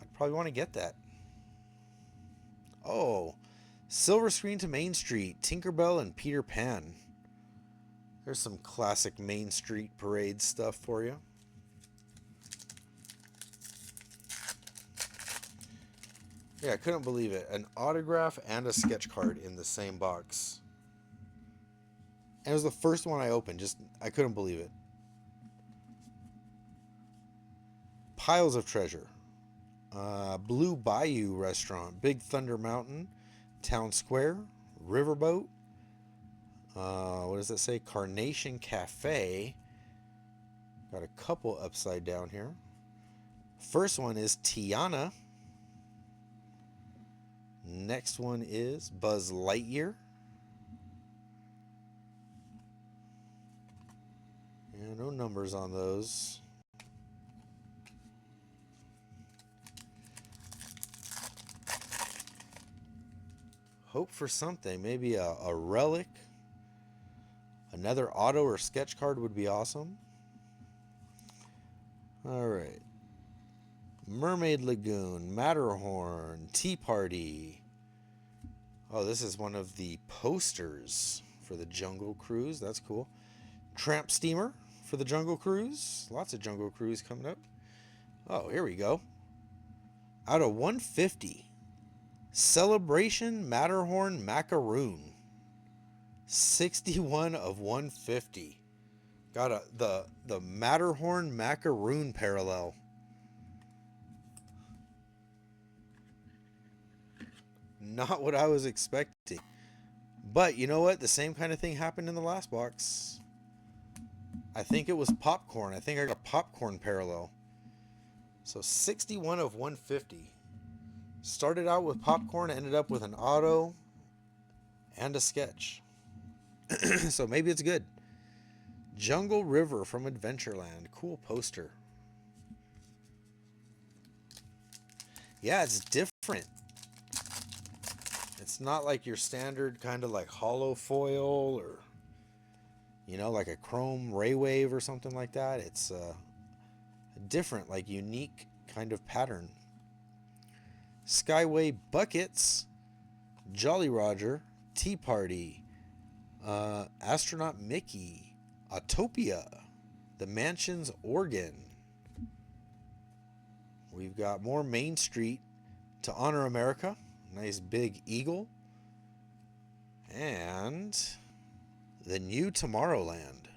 I'd probably want to get that. Oh, Silver Screen to Main Street, Tinkerbell and Peter Pan. There's some classic Main Street Parade stuff for you. Yeah, I couldn't believe it. An autograph and a sketch card in the same box. And it was the first one I opened. I couldn't believe it. Piles of treasure. Blue Bayou Restaurant, Big Thunder Mountain, Town Square, Riverboat. What does that say? Carnation Cafe. Got a couple upside down here. First one is Tiana. Next one is Buzz Lightyear. Yeah, no numbers on those. Hope for something. Maybe a relic. Another auto or sketch card would be awesome. All right. Mermaid Lagoon, Matterhorn, Tea Party. Oh, this is one of the posters for the Jungle Cruise. That's cool. Tramp Steamer for the Jungle Cruise. Lots of Jungle Cruise coming up. Oh, here we go. Out of 150. Celebration Matterhorn Macaroon. 61 of 150. Got the Matterhorn Macaroon parallel. Not what I was expecting. But you know what? The same kind of thing happened in the last box. I think it was popcorn. I think I got popcorn parallel. So 61 of 150. Started out with popcorn, ended up with an auto and a sketch. So maybe it's good. Jungle River from Adventureland. Cool poster. Yeah, it's different. It's not like your standard kind of like hollow foil or, you know, like a chrome ray wave or something like that. It's a different, like unique kind of pattern. Skyway Buckets, Jolly Roger, Tea Party, Astronaut Mickey, Autopia, The Mansion's Organ. We've got more Main Street to honor America. Nice big eagle. And the new Tomorrowland.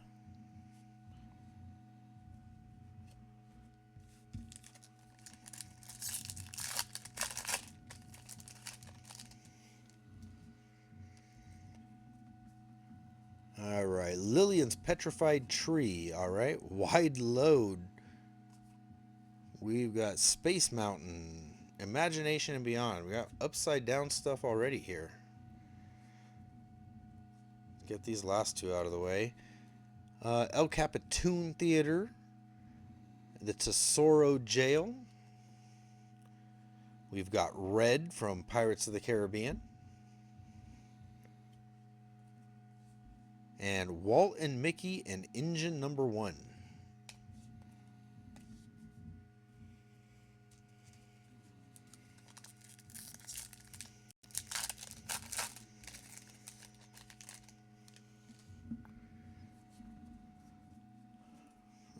All right, Lillian's Petrified Tree. All right, Wide Load. We've got Space Mountain, Imagination and Beyond. We got upside down stuff already here. Get these last two out of the way. El Capitan Theater, the Tesoro Jail. We've got Red from Pirates of the Caribbean. And Walt and Mickey and Engine Number 1.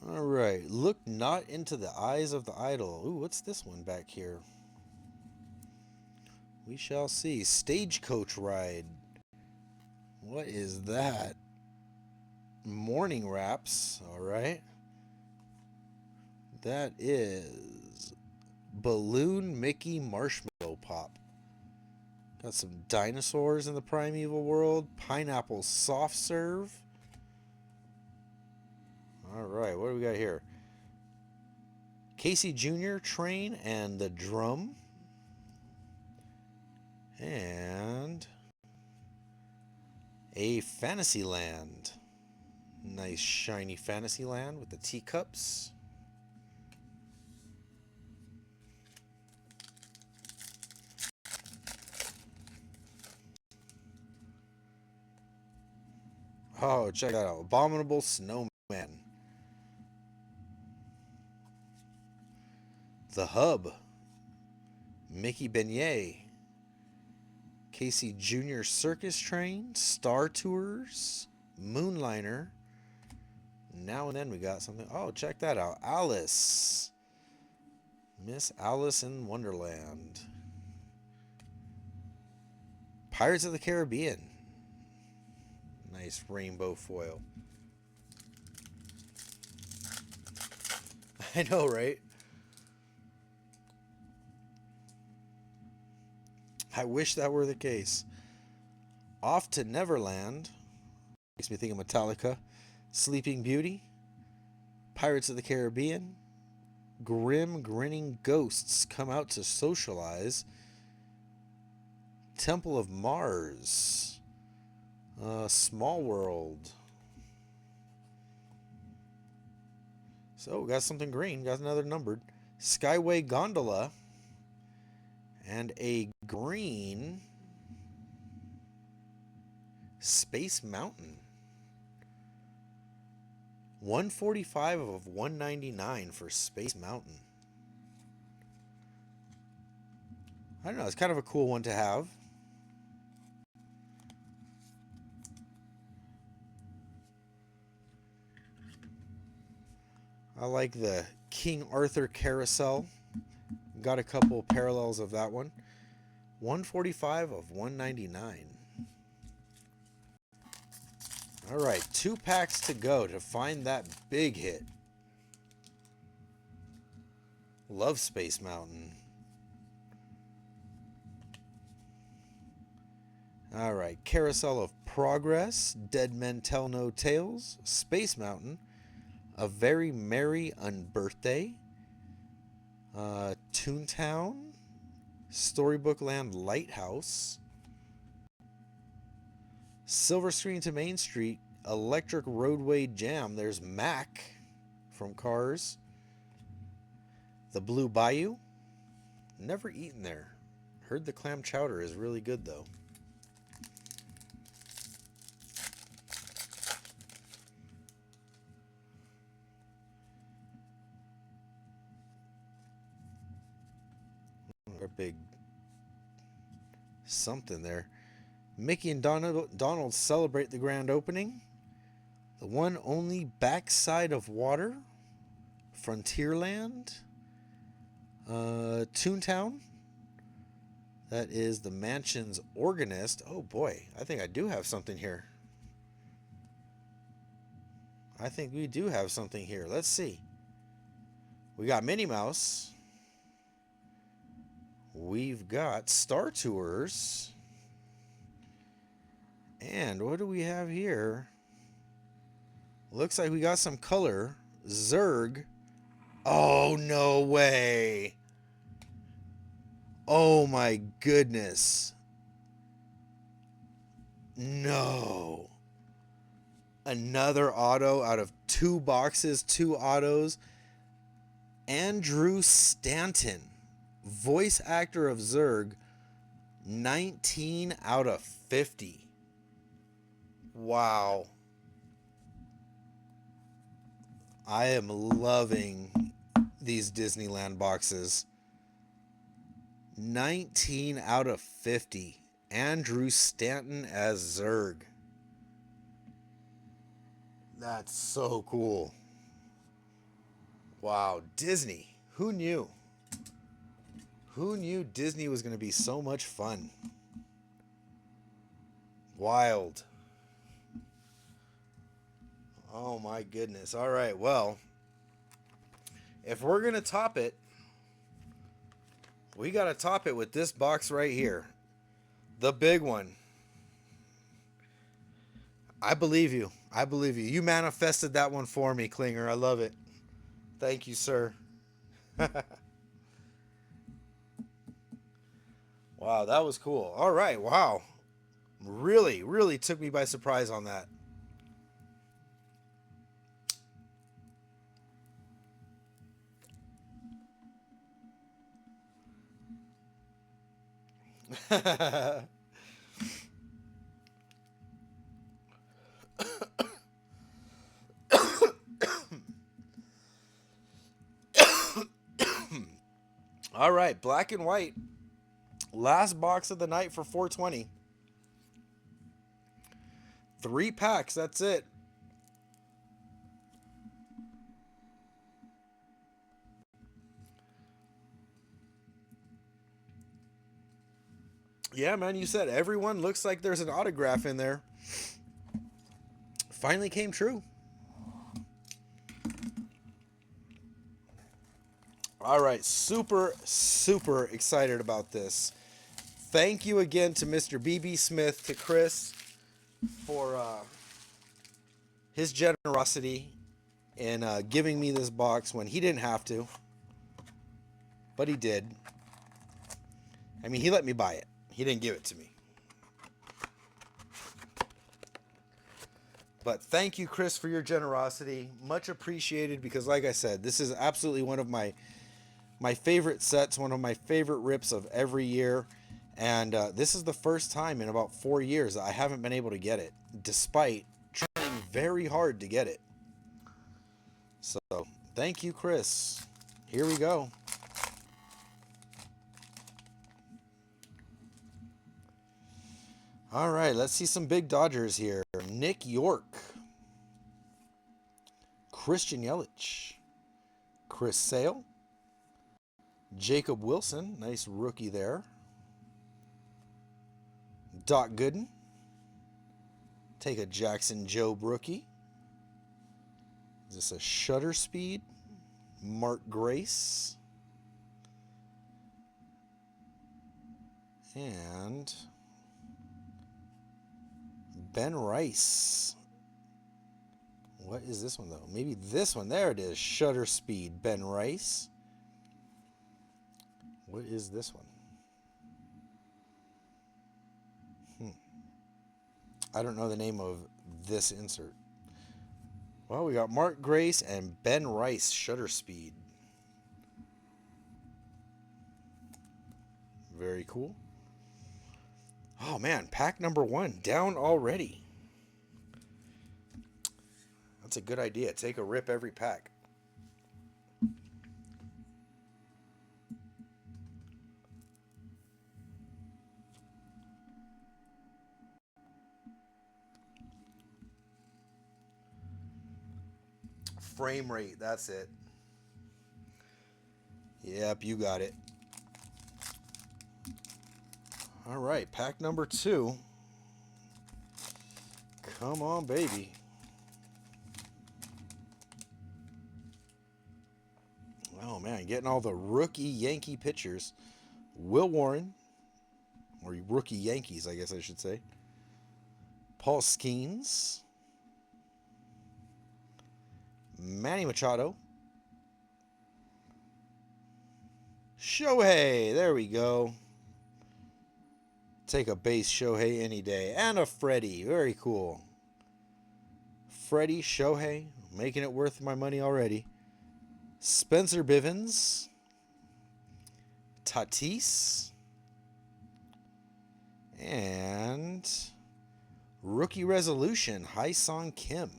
All right, look not into the eyes of the idol. Ooh, what's this one back here? We shall see. Stagecoach Ride. What is that? Morning Wraps. All right. That is Balloon Mickey Marshmallow Pop. Got some dinosaurs in the primeval world. Pineapple Soft Serve. All right, what do we got here? Casey Jr. Train and the Drum. And a Fantasyland. Nice shiny Fantasyland with the teacups. Oh, check that out. Abominable Snowman. The Hub. Mickey Beignet. Casey Jr. Circus Train. Star Tours. Moonliner. Now and then we got something. Oh, check that out. Alice. Miss Alice in Wonderland. Pirates of the Caribbean. Nice rainbow foil. I know, right? I wish that were the case. Off to Neverland. Makes me think of Metallica. Sleeping Beauty. Pirates of the Caribbean. Grim Grinning Ghosts Come Out to Socialize. Temple of Mars. Small World. So, we got something green. Got another numbered. Skyway Gondola. And a green Space Mountain. 145 of 199 for Space Mountain. I don't know. It's kind of a cool one to have. I like the King Arthur Carousel. Got a couple parallels of that one. 145 of 199. All right, 2 packs to go to find that big hit. Love Space Mountain. All right, Carousel of Progress, Dead Men Tell No Tales, Space Mountain, A Very Merry Unbirthday, Toontown, Storybook Land Lighthouse, Silver Screen to Main Street, Electric Roadway Jam. There's Mac from Cars. The Blue Bayou. Never eaten there. Heard the clam chowder is really good though. A big something there. Mickey and Donald celebrate the grand opening. The one only Backside of Water. Frontierland. Toontown. That is the mansion's organist. Oh boy, I think I do have something here. I think we do have something here. Let's see. We got Minnie Mouse. We've got Star Tours. And what do we have here? Looks like we got some color. Zurg. Oh, no way. Oh my goodness. No. Another auto out of 2 boxes, 2 autos. Andrew Stanton, voice actor of Zurg, 19 out of 50. Wow. I am loving these Disneyland boxes. 19 out of 50. Andrew Stanton as Zurg. That's so cool. Wow, Disney. Who knew? Who knew Disney was going to be so much fun? Wild. Oh my goodness. All right, well, if we're going to top it, we got to top it with this box right here. The big one. I believe you. I believe you. You manifested that one for me, Klinger. I love it. Thank you, sir. Wow, that was cool. All right, wow. Really, really took me by surprise on that. All right, black and white. Last box of the night for 420. 3 packs, that's it. Yeah, man, you said everyone looks like there's an autograph in there. Finally came true. All right, super, super excited about this. Thank you again to Mr. BB Smith, to Chris, for his generosity in giving me this box when he didn't have to. But he did. I mean, he let me buy it. He didn't give it to me. But thank you, Chris, for your generosity. Much appreciated, because like I said, this is absolutely one of my favorite sets, one of my favorite rips of every year. And this is the first time in about 4 years that I haven't been able to get it, despite trying very hard to get it. So thank you, Chris. Here we go. All right, let's see some big Dodgers here. Nick York, Christian Yelich, Chris Sale, Jacob Wilson, nice rookie there. Doc Gooden, take a Jackson Jobe rookie. Is this a shutter speed? Mark Grace. And Ben Rice. What is this one, though? Maybe this one. There it is. Shutter speed. Ben Rice. What is this one? I don't know the name of this insert. Well, we got Mark Grace and Ben Rice. Shutter speed. Very cool. Oh, man. Pack number 1 down already. That's a good idea. Take a rip every pack. Frame rate, that's it. Yep, you got it. All right, pack number 2. Come on, baby. Oh, man, getting all the rookie Yankee pitchers. Will Warren, or rookie Yankees, I guess I should say. Paul Skeens. Manny Machado. Shohei, there we go. Take a base Shohei any day. And a Freddie, very cool. Freddie, Shohei, making it worth my money already. Spencer Bivens. Tatis. And rookie resolution, Hai-Sung Kim.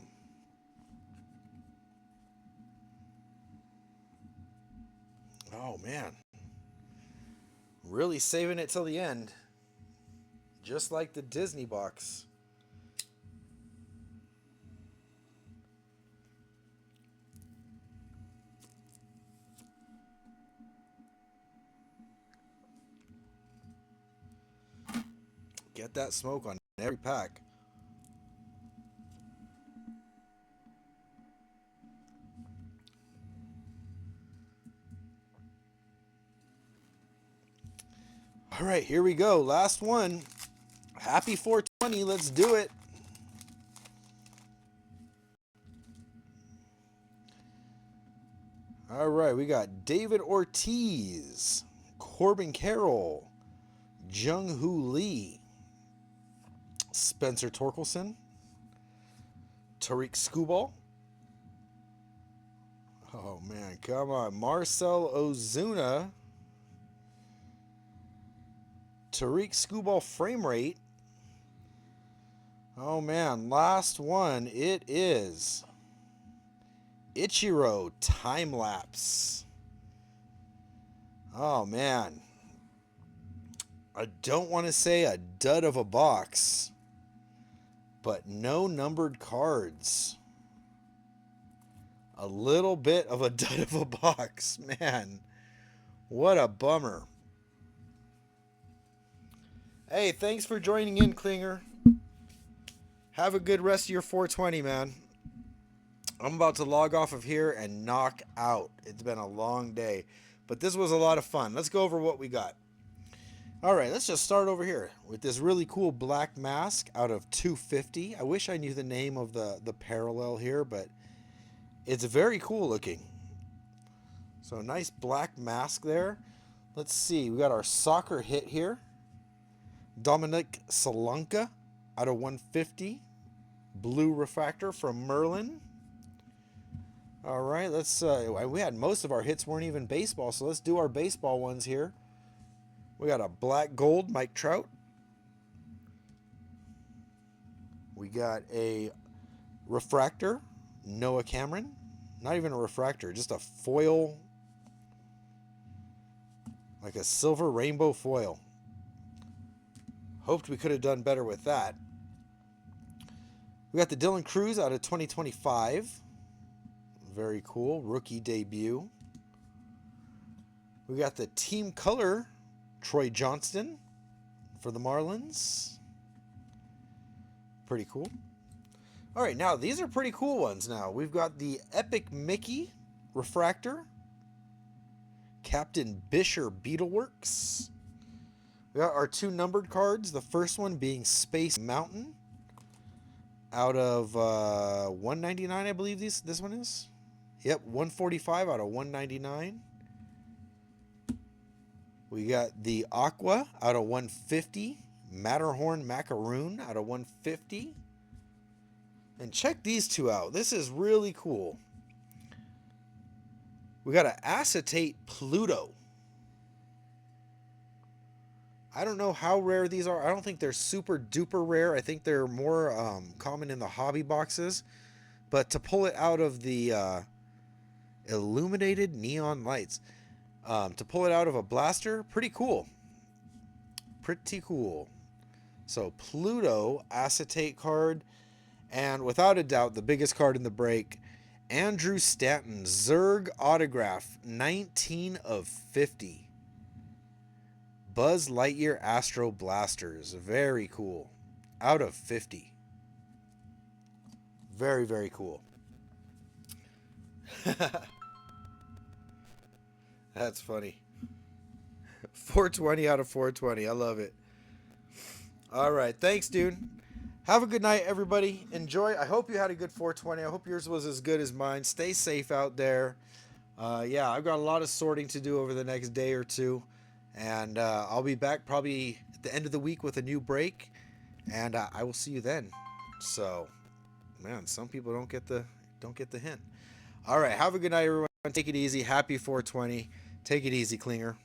Oh, man. Really saving it till the end. Just like the Disney box. Get that smoke on every pack. All right, here we go. Last one. Happy 420. Let's do it. All right, we got David Ortiz, Corbin Carroll, Jung-Hoo Lee, Spencer Torkelson, Tariq Skubal. Oh, man, come on. Marcel Ozuna. Tariq Skubal frame rate. Oh, man, last one. It is Ichiro time lapse. Oh, man. I don't want to say a dud of a box, but no numbered cards. A little bit of a dud of a box. Man, what a bummer. Hey, thanks for joining in, Klinger. Have a good rest of your 420, man. I'm about to log off of here and knock out. It's been a long day, but this was a lot of fun. Let's go over what we got. All right, let's just start over here with this really cool black mask out of 250. I wish I knew the name of the parallel here, but it's very cool looking. So nice black mask there. Let's see, we got our soccer hit here. Dominic Solanka out of 150. Blue refractor from Merlin. All right, let's. We had most of our hits weren't even baseball, so let's do our baseball ones here. We got a black gold Mike Trout. We got a refractor Noah Cameron. Not even a refractor, just a foil, like a silver rainbow foil. Hoped we could have done better with that. We got the Dylan Cruz out of 2025. Very cool. Rookie debut. We got the team color Troy Johnston for the Marlins. Pretty cool. All right, now these are pretty cool ones now. We've got the Epic Mickey refractor. Captain Bisher Beetleworks. We got our 2 numbered cards. The first one being Space Mountain out of 199, I believe this one is. Yep, 145 out of 199. We got the Aqua out of 150. Matterhorn Macaroon out of 150. And check these 2 out. This is really cool. We got an Acetate Pluto. I don't know how rare these are. I don't think they're super duper rare. I think they're more common in the hobby boxes. But to pull it out of the illuminated neon lights, to pull it out of a blaster, pretty cool. Pretty cool. So Pluto acetate card, and without a doubt the biggest card in the break, Andrew Stanton, Zerg autograph, 19 of 50. Buzz Lightyear Astro Blasters, very cool. Out of 50. Very, very cool. That's funny. 420 out of 420. I love it. All right. Thanks, dude. Have a good night, everybody. Enjoy. I hope you had a good 420. I hope yours was as good as mine. Stay safe out there. Yeah, I've got a lot of sorting to do over the next day or two. And I'll be back probably at the end of the week with a new break. And I will see you then. So, man, some people don't get the hint. All right. Have a good night, everyone. Take it easy. Happy 420. Take it easy, Klinger.